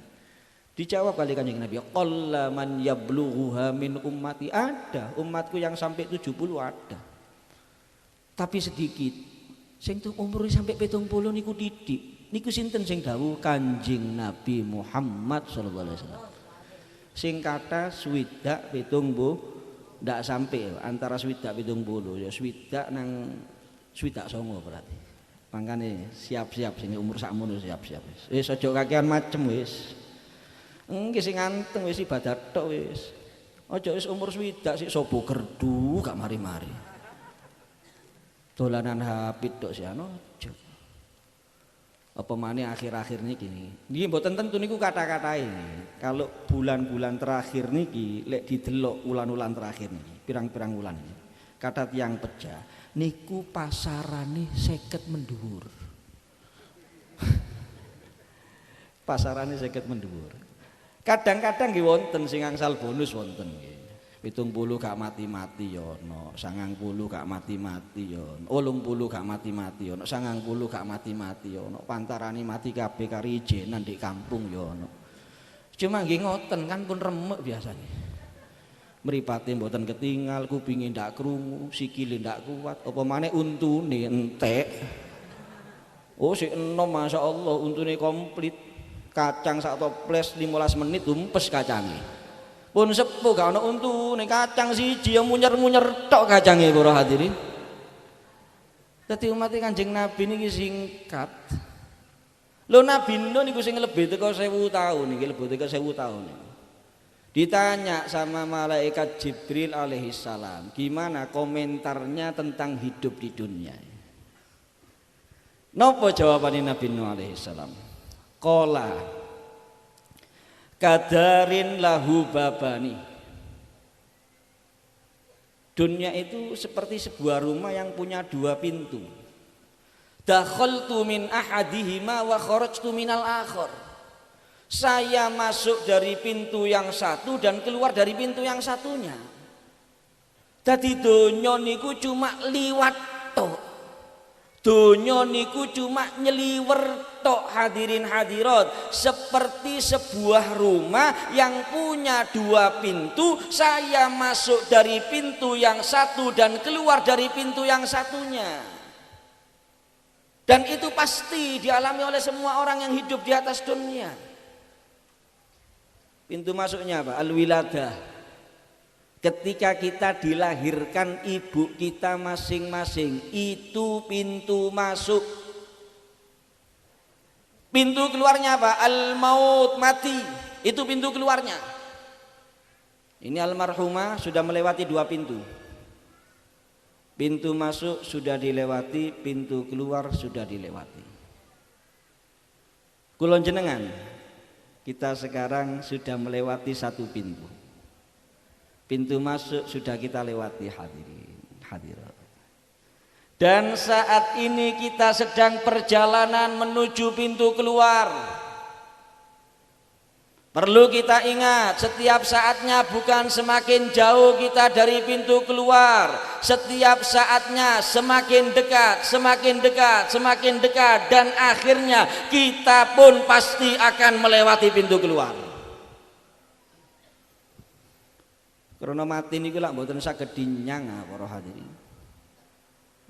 Dijawab kali Kanjeng Nabi, qalla man yablughuha min ummati, ada umatku yang sampai 70 ada. Tapi sedikit. Sing umur sampai 70 niku didik. Niku sinten sing dawuh? Kanjeng Nabi Muhammad sallallahu alaihi wasallam. Sing kata swidak 70 ndak sampai antara swidak 70 ya swidak nang swidak songo berarti. Mangkane siap-siap sing umur sakmono siap-siap wis. Wis aja kakean macem wis. Engke sing anteng wis ibadah tok wis. Aja wis umur swidak sik sapa gerdu gak mari-mari. Dolanan hapit tok si anu aja. Apa maneh akhir-akhir niki niki mboten tentu niku kata-katae. Kalau bulan-bulan terakhir niki lek didelok ulan-ulan terakhir niki, pirang-pirang wulan ini. Kata tiang pejah, niku pasarane 50 mendhuwur. Pasarane 50 mendhuwur. Kadang-kadang nggih wonten sing angsal bonus wonten nggih. 70 gak mati-mati ya ono, 90 gak mati-mati ya ono, 80 gak mati-mati ya ono, 90 gak mati-mati ya ono, pantarane mati kabeh kari ijenan di kampung ya ono. Cuma nggih ngoten kan pun remek biasanya. Mripate mboten ketinggal, kupinge ndak krungu, sikile ndak kuat, apa maneh untune entek. Oh sik enom masyaallah untune komplit. Kacang sak toples 15 menit umpes kacange. Pun sepuh gak ana untune kacang siji yang munyer-munyer tok kacange para hadirin. Dadi umat Kanjeng Nabi niki singkat. Lho Nabi niku sing lebih teko 1000 tahun niki, lebih teko 1000 tahun niki. Ditanya sama malaikat Jibril alaihi salam, gimana komentarnya tentang hidup di dunia? Napa jawabannya Nabi Nuh alaihi salam? Qala kadarin lahu babani. Dunia itu seperti sebuah rumah yang punya dua pintu. Dakhaltu min ahadihima wa kharajtu minal akhar. Saya masuk dari pintu yang satu dan keluar dari pintu yang satunya. Dadi donya niku cuma liwat tok. Donya niku cuma nyeliwer tok hadirin hadirat, seperti sebuah rumah yang punya dua pintu. Saya masuk dari pintu yang satu dan keluar dari pintu yang satunya. Dan itu pasti dialami oleh semua orang yang hidup di atas dunia. Pintu masuknya apa? Al-wiladah. Ketika kita dilahirkan ibu kita masing-masing, itu pintu masuk. Pintu keluarnya apa? Al-maut, mati. Itu pintu keluarnya. Ini almarhumah sudah melewati dua pintu. Pintu masuk sudah dilewati, pintu keluar sudah dilewati. Kulon jenengan, kita sekarang sudah melewati satu pintu. Pintu masuk sudah kita lewati hadirin hadirat. Dan saat ini kita sedang perjalanan menuju pintu keluar. Perlu kita ingat, setiap saatnya bukan semakin jauh kita dari pintu keluar. Setiap saatnya semakin dekat, semakin dekat, semakin dekat. Dan akhirnya kita pun pasti akan melewati pintu keluar. Karena mati niku lak mboten saged dinyang para hadirin.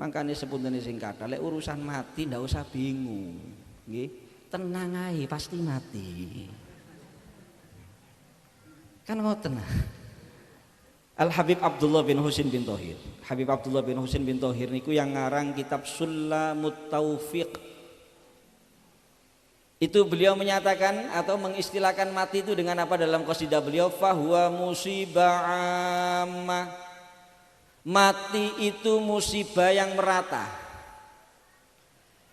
Mangkane sepuntene sing kathah lek urusan mati ndak usah bingung. Nggih, tenang ae pasti mati. Kan ngoten. Al Habib Abdullah bin Husain bin Thohir. Habib Abdullah bin Husain bin Thohir niku yang ngarang kitab Sulamut Taufiq. Itu beliau menyatakan atau mengistilahkan mati itu dengan apa dalam qasidah beliau? Fahuwa musibah ammah. Mati itu musibah yang merata.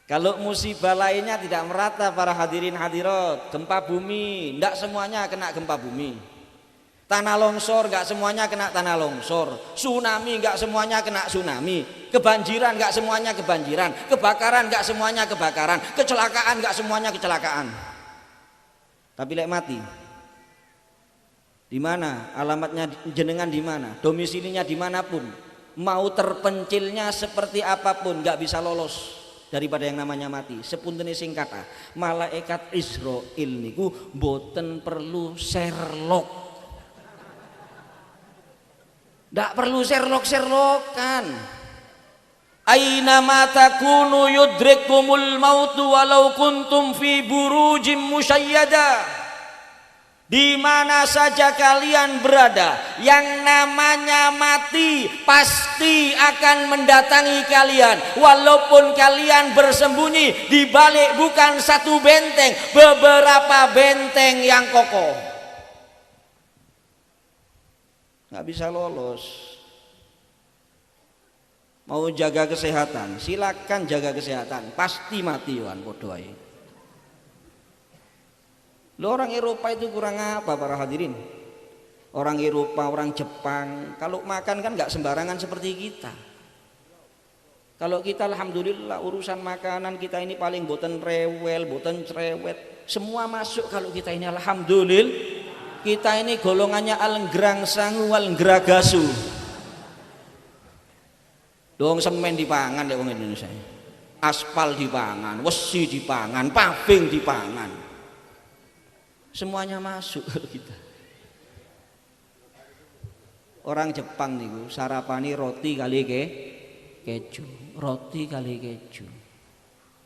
Kalau musibah lainnya tidak merata para hadirin hadirat, gempa bumi, tidak semuanya kena gempa bumi. Tanah longsor nggak semuanya kena tanah longsor, tsunami nggak semuanya kena tsunami, kebanjiran nggak semuanya kebanjiran, kebakaran nggak semuanya kebakaran, kecelakaan nggak semuanya kecelakaan. Tapi lek mati, di mana alamatnya jenengan, di mana domisilinya, dimanapun, mau terpencilnya seperti apapun nggak bisa lolos daripada yang namanya mati. Sepuntene sing kata malaikat Israil niku boten perlu Sherlock. Ndak perlu Sherlock-Sherlockan. Aina ma takunu yudrikumul mautu walau kuntum fi burujim musyayyada. Di mana saja kalian berada, yang namanya mati pasti akan mendatangi kalian, walaupun kalian bersembunyi di balik bukan satu benteng, beberapa benteng yang kokoh. Nggak bisa lolos. Mau jaga kesehatan, silakan jaga kesehatan, pasti mati wan podo ae. Lo orang Eropa itu kurang apa para hadirin? Orang Eropa, orang Jepang, kalau makan kan nggak sembarangan seperti kita. Kalau kita alhamdulillah urusan makanan kita ini paling boten rewel, boten cerewet, semua masuk kalau kita ini alhamdulillah. Kita ini golongannya alenggrang sangu alenggragasu. Dong semen dipangan ya wong Indonesia. Aspal dipangan, wesi dipangan, paving dipangan. Semuanya masuk kalau kita. Orang Jepang niku sarapani roti kali keju, roti kali keju.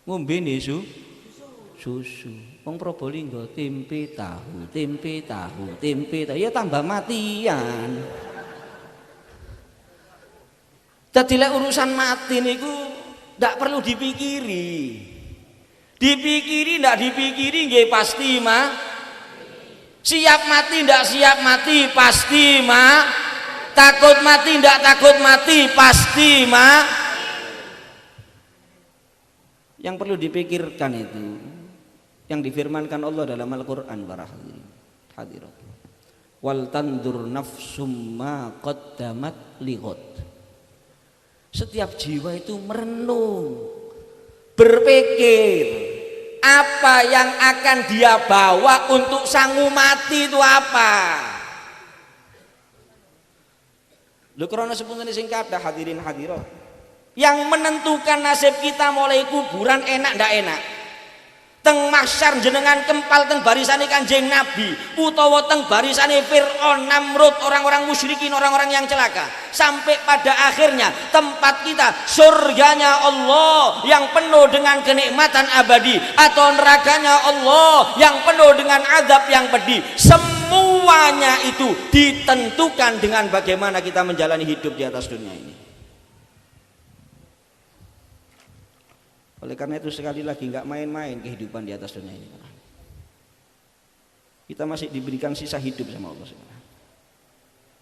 Ngombe susu. Wong Probolinggo tempe tahu, ya tambah matian. Jadi lek urusan mati niku ndak perlu dipikiri. Ndak dipikiri nggih pasti mah. Siap mati ndak siap mati pasti mah. Takut mati ndak takut mati pasti mah. Yang perlu dipikirkan itu yang difirmankan Allah dalam Al-Quran para hadirat. Wal tandur nafsum ma qaddamat lighad. Setiap jiwa itu merenung, berpikir apa yang akan dia bawa untuk sangu mati itu apa. Lho krana sepuntene sing kathah hadirin hadirat. Yang menentukan nasib kita mulai kuburan enak ndak enak. Teng mahsyar jenengan kempal teng barisane Kanjeng Nabi utawa teng barisane Fir'aun, Namrud, orang-orang musyrikin, orang-orang yang celaka, sampai pada akhirnya tempat kita surganya Allah yang penuh dengan kenikmatan abadi atau nerakanya Allah yang penuh dengan azab yang pedih. Semuanya itu ditentukan dengan bagaimana kita menjalani hidup di atas dunia ini. Oleh karena itu sekali lagi nggak main-main kehidupan di atas dunia ini. Kita masih diberikan sisa hidup sama Allah.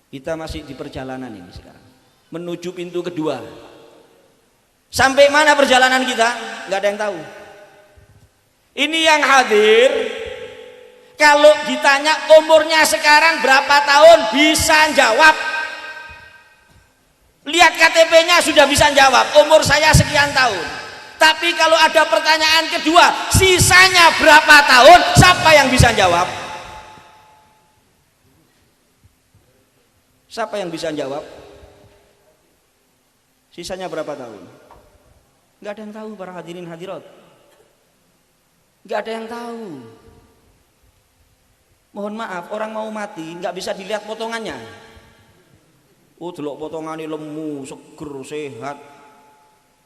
Kita masih di perjalanan ini sekarang menuju pintu kedua. Sampai mana perjalanan kita? Nggak ada yang tahu. Ini yang hadir, kalau ditanya umurnya sekarang berapa tahun bisa jawab. Lihat KTP-nya sudah bisa jawab. Umur saya sekian tahun. Tapi kalau ada pertanyaan kedua, sisanya berapa tahun? Siapa yang bisa jawab? Siapa yang bisa jawab? Sisanya berapa tahun? Nggak ada yang tahu para hadirin hadirat. Nggak ada yang tahu. Mohon maaf, orang mau mati nggak bisa dilihat potongannya. Oh, delok potongannya lemu, seger, sehat.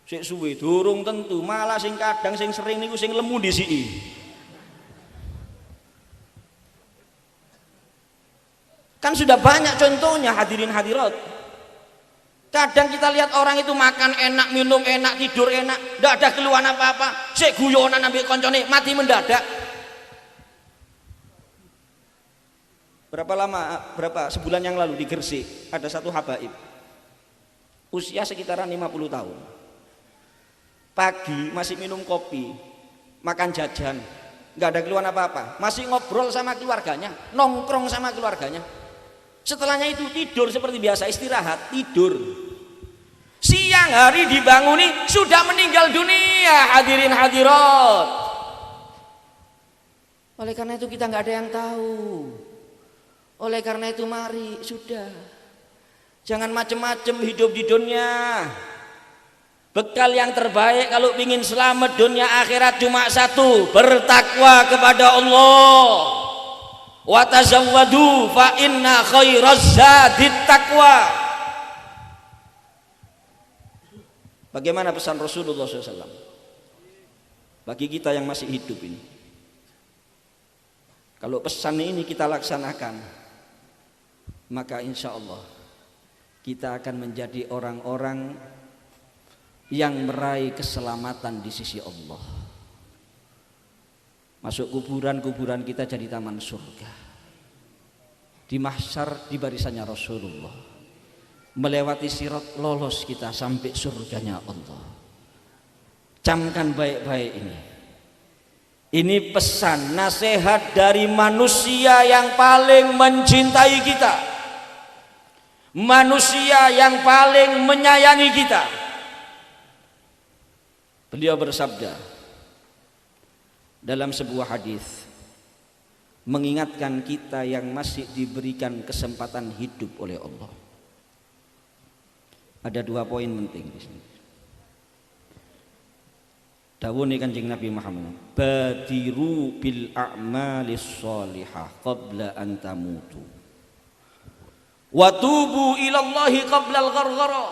Sik suwe durung tentu, malah sing kadang sing sering niku sing lemu disiki. Kan sudah banyak contohnya hadirin hadirat. Kadang kita lihat orang itu makan enak, minum enak, tidur enak, ndak ada keluhan apa-apa. Sik guyonan ambek koncone mati mendadak. Berapa sebulan yang lalu di Gresik ada satu habaib. Usia sekitaran 50 tahun. Pagi masih minum kopi, makan jajan, nggak ada keluhan apa-apa, masih ngobrol sama keluarganya, nongkrong sama keluarganya. Setelahnya itu tidur seperti biasa, istirahat, tidur. Siang hari dibanguni sudah meninggal dunia, hadirin hadirat. Oleh karena itu kita nggak ada yang tahu. Oleh karena itu mari sudah, jangan macem-macem hidup di dunia. Bekal yang terbaik kalau ingin selamat dunia akhirat cuma satu, bertakwa kepada Allah. Wa tazawwadu fa inna khairaz zadit taqwa. Bagaimana pesan Rasulullah SAW bagi kita yang masih hidup ini? Kalau pesan ini kita laksanakan, maka insya Allah kita akan menjadi orang-orang yang meraih keselamatan di sisi Allah. Masuk kuburan-kuburan kita jadi taman surga. Di mahsyar di barisannya Rasulullah. Melewati sirat lolos kita sampai surganya Allah. Camkan baik-baik ini. Ini pesan nasihat dari manusia yang paling mencintai kita. Manusia yang paling menyayangi kita. Beliau bersabda dalam sebuah hadis mengingatkan kita yang masih diberikan kesempatan hidup oleh Allah. Ada 2 poin penting di sini. Dawuh Kanjeng Nabi Muhammad, badiru bil a'malis sholihah qabla an tamutu wa tubu ilallahi qabla al-gharghara.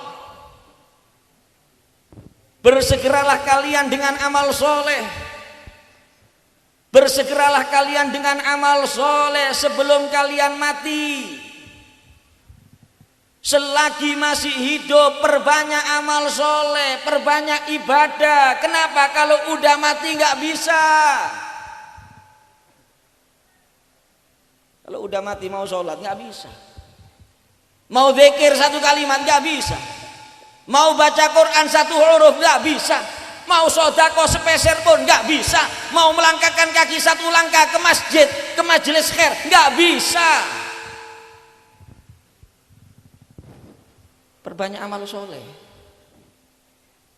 Bersegeralah kalian dengan amal soleh. Bersegeralah kalian dengan amal soleh sebelum kalian mati. Selagi masih hidup perbanyak amal soleh, perbanyak ibadah. Kenapa kalau udah mati nggak bisa? Kalau udah mati mau sholat nggak bisa. Mau zikir 1 kalimat nggak bisa. Mau baca Quran 1 huruf nggak bisa. Mau sedekah sepeser pun nggak bisa. Mau melangkahkan kaki 1 langkah ke masjid, ke majelis khair nggak bisa. Perbanyak amal soleh.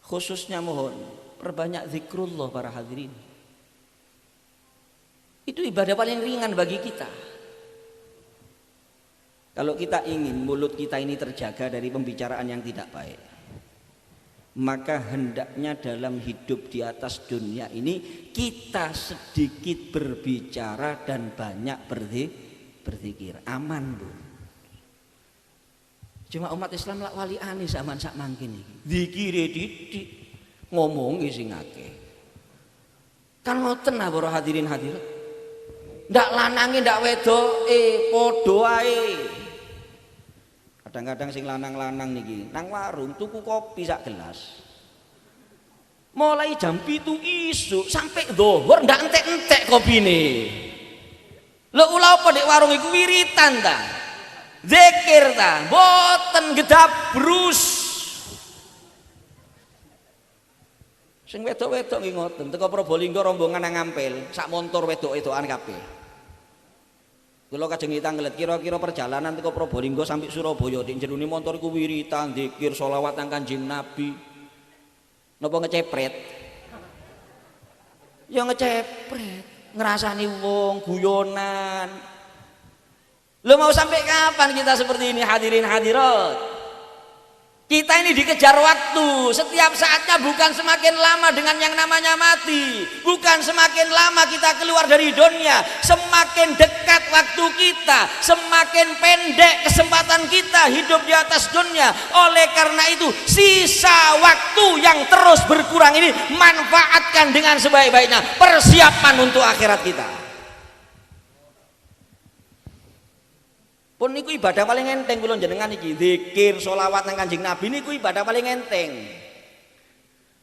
Khususnya mohon perbanyak zikrullah para hadirin. Itu ibadah paling ringan bagi kita. Kalau kita ingin mulut kita ini terjaga dari pembicaraan yang tidak baik, maka hendaknya dalam hidup di atas dunia ini kita sedikit berbicara dan banyak berzikir. Aman Bu. Cuma umat Islam lak wali ani zaman sak mangkin iki. Zikire didik, ngomongi sing akeh. Kan ngoten nah para hadirin hadirat. Ndak lanange ndak wedoke padha ae. Kadang-kadang sing lanang-lanang niki nang warung tuku kopi sak gelas. Mulai jam 7 isuk sampai dhuwur ndak entek-entek kopine. Lho ula apa nek warung iku wiritan ta? Zikir ta, boten gedabrus. Sing wedok-wedok nggih ngoten, teko Probolinggo rombongan nang Ampel, sak montor wedok-wedokan kabeh. Kula kajeng tanglet kira-kira perjalanan teko Probolinggo sampai Surabaya, ning jerone montor iku wiritan, zikir, sholawat nang Kanjeng Nabi. Napa ngecepret? Ya ngecepret, ngrasani wong, guyonan. Lo mau sampai kapan kita seperti ini hadirin hadirat? Kita ini dikejar waktu. Setiap saatnya bukan semakin lama dengan yang namanya mati. Bukan semakin lama kita keluar dari dunia. Semakin dekat waktu kita, semakin pendek kesempatan kita hidup di atas dunia. Oleh karena itu sisa waktu yang terus berkurang ini manfaatkan dengan sebaik-baiknya. Persiapan untuk akhirat kita. Pun niku ibadah paling enteng kula jenengan iki, zikir, sholawat nang Kanjeng Nabi niku ibadah paling enteng.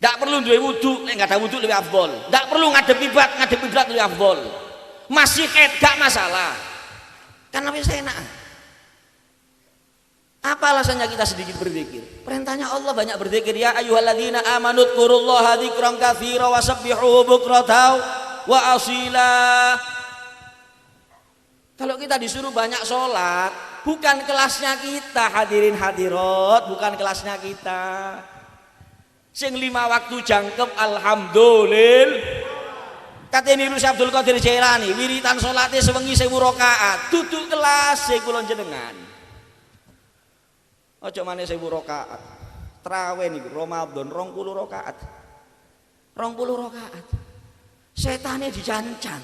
Ndak perlu duwe wudu, nek enggak ada wudu lebih afdol. Ndak perlu ngadep kiblat lebih afdol. Masih haid gak masalah. Karena wis enak. Apa alasannya kita sedikit berzikir? Perintahnya Allah banyak berzikir, ya ayyuhalladzina amanu dzkurullaha dzikran katsira wasabbihuhu bukratan wa asila. Kalau kita disuruh banyak sholat, bukan kelasnya kita hadirin hadirat, bukan kelasnya kita. Sing 5 waktu jangkep alhamdulillah. Kata niru Abdul Qadir Jailani, wiritan salate sewengi 1000 rakaat, duduk kelas kula jenengan. Aja maneh 1000 rakaat. Traweh niku Ramadan 20 rakaat. 20 rakaat. Setane dicancang.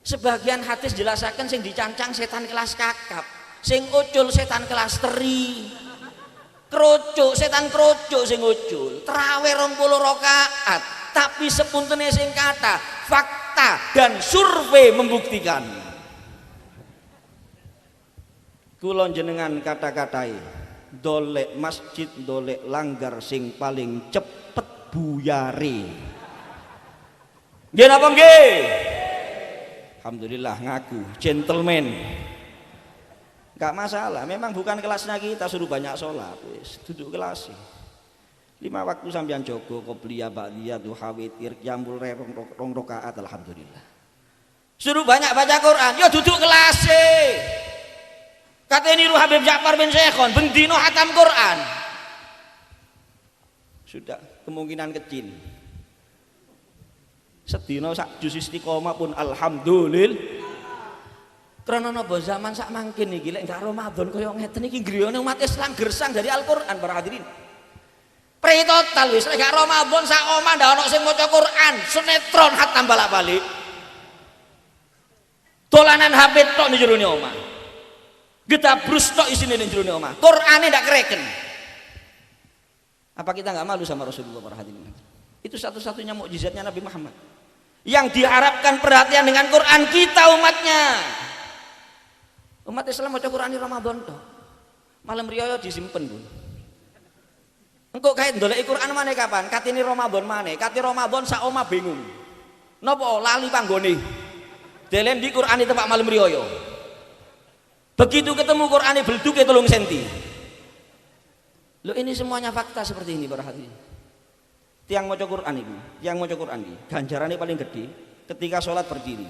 Sebagian hadis jelasaken sing dicancang setan kelas kakap, sing ucul setan kelas teri. Krocok setan krocok sing ucul. Traweh 20 rakaat. Tapi sepuntene sing kata fakta dan survei membuktikan kula jenengan kata-katai dolek masjid dolek langgar sing paling cepet buyare nggih napa nggih alhamdulillah ngaku gentleman enggak masalah memang bukan kelasnya kita suruh banyak sholat wis duduk kelas 5 waktu sampean jogo qobliyah ba'diyah duha witir qiyamul rong rakaat alhamdulillah. Suruh banyak baca Quran, yo duduk kelas e. Kate niru Habib Ja'far bin Syekhon ben dino hatam Quran. Sudah kemungkinan kecil. Sedina sak juz istiqomah pun alhamdulillah. Karena napa zaman sak mangkin iki lek gak Ramadan kaya ngeten iki griyane umat Islam gersang dari Al-Qur'an para hadirin. Pre total wis lek gak Ramadan sak omah ndak ono sing maca Quran, sinetron hatam balak-balik. Dolanan HP tok ning jero omah. Getabrus tok isine ning jero omah. Qur'ane ndak kereken. Apa kita nggak malu sama Rasulullah para hadirin? Itu satu-satunya mukjizatnya Nabi Muhammad. Yang diharapkan perhatian dengan Quran kita umatnya. Umat Islam maca Quran di Ramadan tok. Malam riyo disimpen, Bu. Engkau kait ndolek Quran maneh kapan? Katine Ramadan maneh. Kate Ramadan sak omah bingung. Napa lali panggone. Delen di Quran di tempat malam riyo. Begitu ketemu Quran belduke 3 cm. Loh ini semuanya fakta seperti ini para hadirin. Tiang maca Quran iku, tiang maca Quran iki ganjarane paling gede ketika sholat berdiri.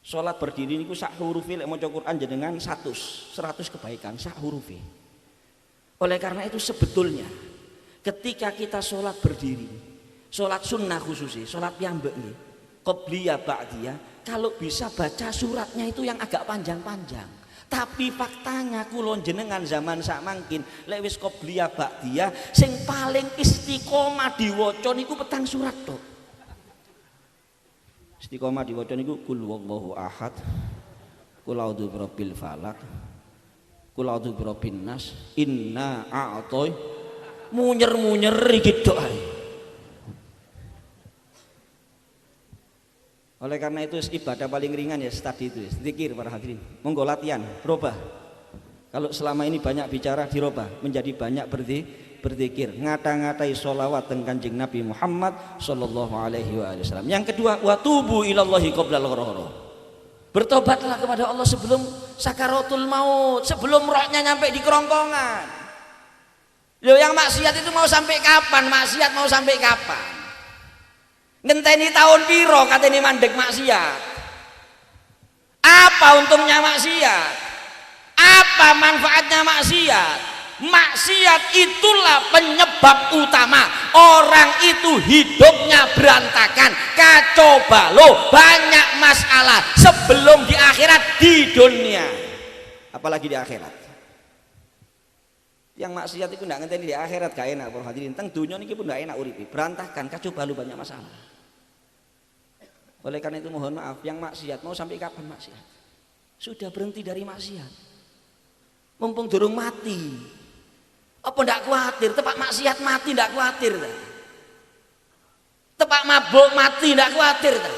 Sholat berdiri niku sak hurufe lek maca Quran jenengan 100 kebaikan sak hurufe. Oleh karena itu sebetulnya ketika kita sholat berdiri, sholat sunnah khususnya, sholat piyambak nih, qobliyah ba'diyah, kalau bisa baca suratnya itu yang agak panjang-panjang. Tapi faktanya kulon jenengan zaman sak mangkin lek wis qobliyah ba'diyah sing paling istiqomah diwaca niku petang surat tok. Istiqomah diwaca niku qul huwallahu ahad, qul a'udzu birabbil falaq, qul a'udzu birabbin nas, inna a'toy munyer-munyer iki tok ae. Oleh karena itu ibadah paling ringan ya tadi itu zikir para hadirin. Monggo latihan, berubah. Kalau selama ini banyak bicara dirubah menjadi banyak berzikir, ngata-ngatai sholawat teng Kanjeng Nabi Muhammad sallallahu alaihi wasallam. Yang kedua, wa tubu ilallahi qoblal ghororo. Bertobatlah kepada Allah sebelum sakaratul maut, sebelum rohnya nyampe di kerongkongan. Loh yang maksiat itu mau sampai kapan? Maksiat mau sampai kapan? Ngenteni tahun piro katanya mandek maksiat. Apa untungnya maksiat? Apa manfaatnya maksiat? Maksiat itulah penyebab utama orang itu hidupnya berantakan, kacau balau, banyak masalah sebelum di akhirat di dunia, apalagi di akhirat. Yang maksiat itu tidak ngenteni di akhirat gak enak para hadirin. Teng dunia ini pun gak enak uripi, berantakan, kacau balau, banyak masalah. Oleh karena itu mohon maaf, yang maksiat mau sampai kapan maksiat? Sudah berhenti dari maksiat. Mumpung durung mati. Apa ndak khawatir? Tepak maksiat mati ndak khawatir ta? Tepak mabuk mati ndak khawatir ta?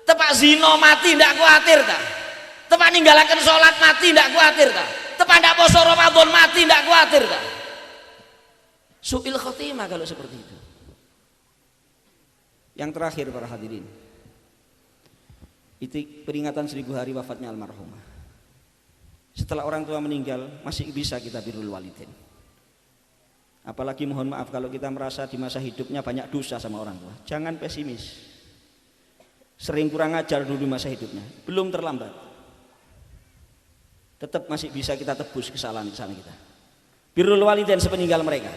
Tepak zina mati ndak khawatir ta? Tepak ninggalaken salat mati ndak khawatir ta? Tepak ndak poso Ramadan mati ndak khawatir ta? Su'il khotimah kalau seperti itu. Yang terakhir para hadirin, itu peringatan 1000 hari wafatnya almarhumah. Setelah orang tua meninggal masih bisa kita birrul walidain. Apalagi mohon maaf kalau kita merasa di masa hidupnya banyak dosa sama orang tua. Jangan pesimis. Sering kurang ajar dulu masa hidupnya, belum terlambat. tetap masih bisa kita tebus kesalahan-kesalahan kita. Birrul walidain sepeninggal mereka.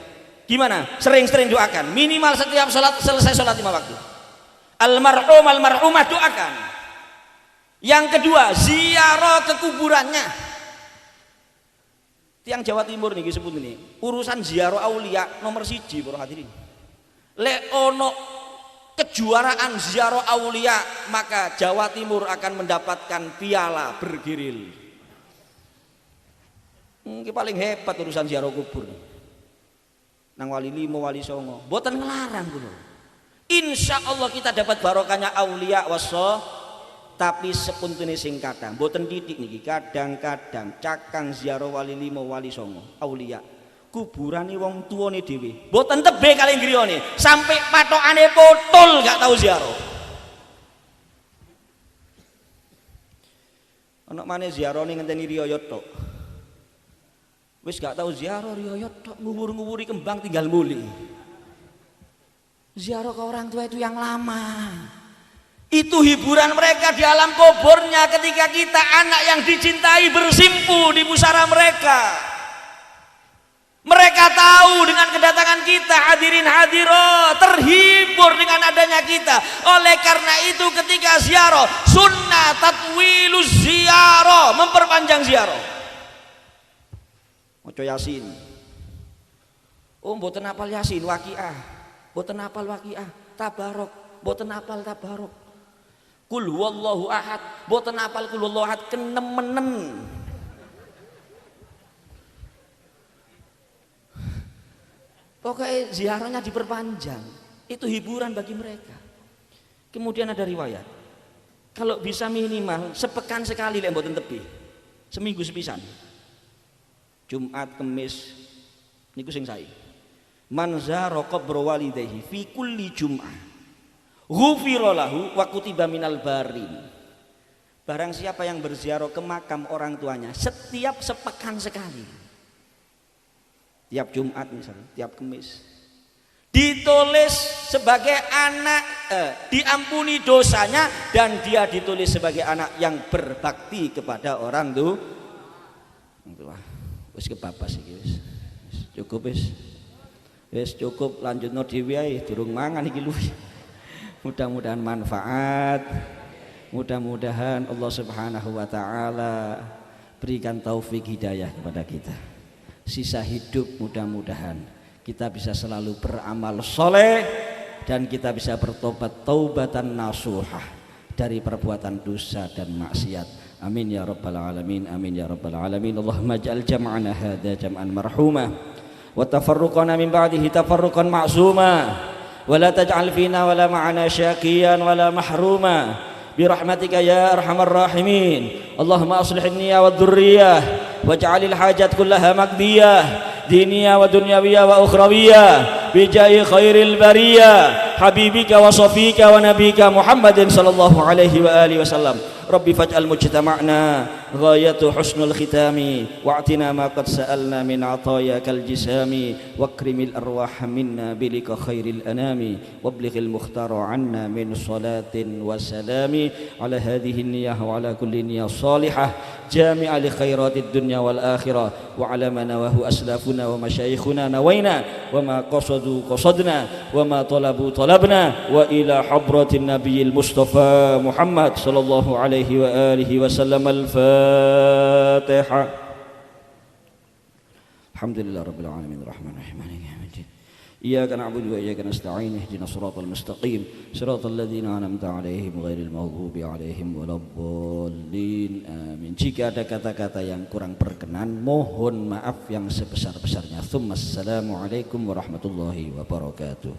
Gimana? Sering-sering doakan. Minimal setiap sholat, selesai sholat 5 waktu. Almarhum, almarhumah doakan. Yang kedua, ziarah ke kuburannya. Tiang Jawa Timur nih disebut ini. Urusan ziarah aulia nomor 1 para hadirin. Lek ono kejuaraan ziarah aulia, maka Jawa Timur akan mendapatkan piala bergiril. Ini paling hebat urusan ziarah kubur. Nang wali 5 wali 9, mboten ngelarang kulo. Insya Allah kita dapat barokahnya aulia waso, tapi sepuntune sing kadang mboten titik niki, kadang-kadang cakang ziarah wali 5 wali 9 aulia. Kuburane wong tuane dhewe. Mboten tebe kali griyane, sampai patokane potol gak tahu ziarah. Ana maneh ziarane ngenteni riyoyot tok. Wis gak tahu ziarah riyoyot tok, ngubur-nguburi kembang tinggal muli. Ziarah ke orang tua itu yang lama. Itu hiburan mereka di alam kuburnya ketika kita anak yang dicintai bersimpu di pusara mereka. Mereka tahu dengan kedatangan kita, hadirin hadirat, terhibur dengan adanya kita. Oleh karena itu ketika ziarah, sunnah tatwiluz ziarah, memperpanjang ziarah. Maca Yasin. Oh, mboten apal Yasin, Waqiah. Mboten apal Waqiah, Tabarok, mboten apal Tabarok. Qul huwallahu ahad, mboten apal qul huwallahu ahad kenemenen. Pokoknya ziarahnya diperpanjang. Itu hiburan bagi mereka. Kemudian ada riwayat, kalau bisa minimal sepekan sekali lek mboten tepi. Seminggu sepisan. Jumat, Kamis niku sing sae. Man zara qabra walidayhi fi kulli jum'ah ghufira lahu wa kutiba minal barin. Barang siapa yang berziarah ke makam orang tuanya setiap sepekan sekali, tiap Jumat misalnya, tiap Kamis, ditulis sebagai anak, diampuni dosanya, dan dia ditulis sebagai anak yang berbakti kepada orang tua. Wis kepapas iki wis. Cukup wis. Wis cukup, lanjutno dhewe ae, durung mangan iki luwih. Mudah-mudahan manfaat. Mudah-mudahan Allah Subhanahu wa taala berikan taufik hidayah kepada kita. Sisa hidup mudah-mudahan kita bisa selalu beramal soleh dan kita bisa bertobat taubatan nasuhah dari perbuatan dosa dan maksiat. Amin ya rabbal alamin, amin ya rabbal alamin. Allahumma ja'al jam'ana hadza jam'an marhuma wa tafarruqana min ba'dihi tafarruqan ma'suma wa la taj'al fina wa la ma'ana syaqiyan wa la mahruma birahmatika ya arhamar rahimin. Allahumma aslih an-niyya wad dhurriyyah waj'alil hajat kullaha maqdiyah diniyah wa dunyawiyah wa ukhrawiyah bijai khairil bariyah habibika wa safika wa nabika Muhammadin sallallahu alaihi wa alihi wasallam. Rabbi faj'al mujtama'na ghayatu husnul khitami wa'tina ma qad sa'alna min atayakal jisami wakrimil arwah minna bilika khairil anami wablighil mukhtara 'anna min salatin wa salami ala hadhihi niyyah wa ala kulli niyyah salihah jami'a li khairatid dunya wal akhirah wa ala ma nawahu aslafuna wa masyayikhuna nawaina wa ma qasadu qasadna wa ma talabu talabna wa ila hadratin nabiyil mustafa Muhammad sallallahu alaihi wa alihi wa sallam. Al-Fatihah. Alhamdulillah rabbil alamin arrahmanir rahim maliki yaumiddin. Iyyaka na'budu wa iyyaka nasta'in ihdinas siratal mustaqim siratal ladzina an'amta 'alaihim ghairil maghdubi 'alaihim waladdallin. Amin. Jika ada kata-kata yang kurang berkenan, mohon maaf yang sebesar-besarnya. Assalamualaikum warahmatullahi wabarakatuh.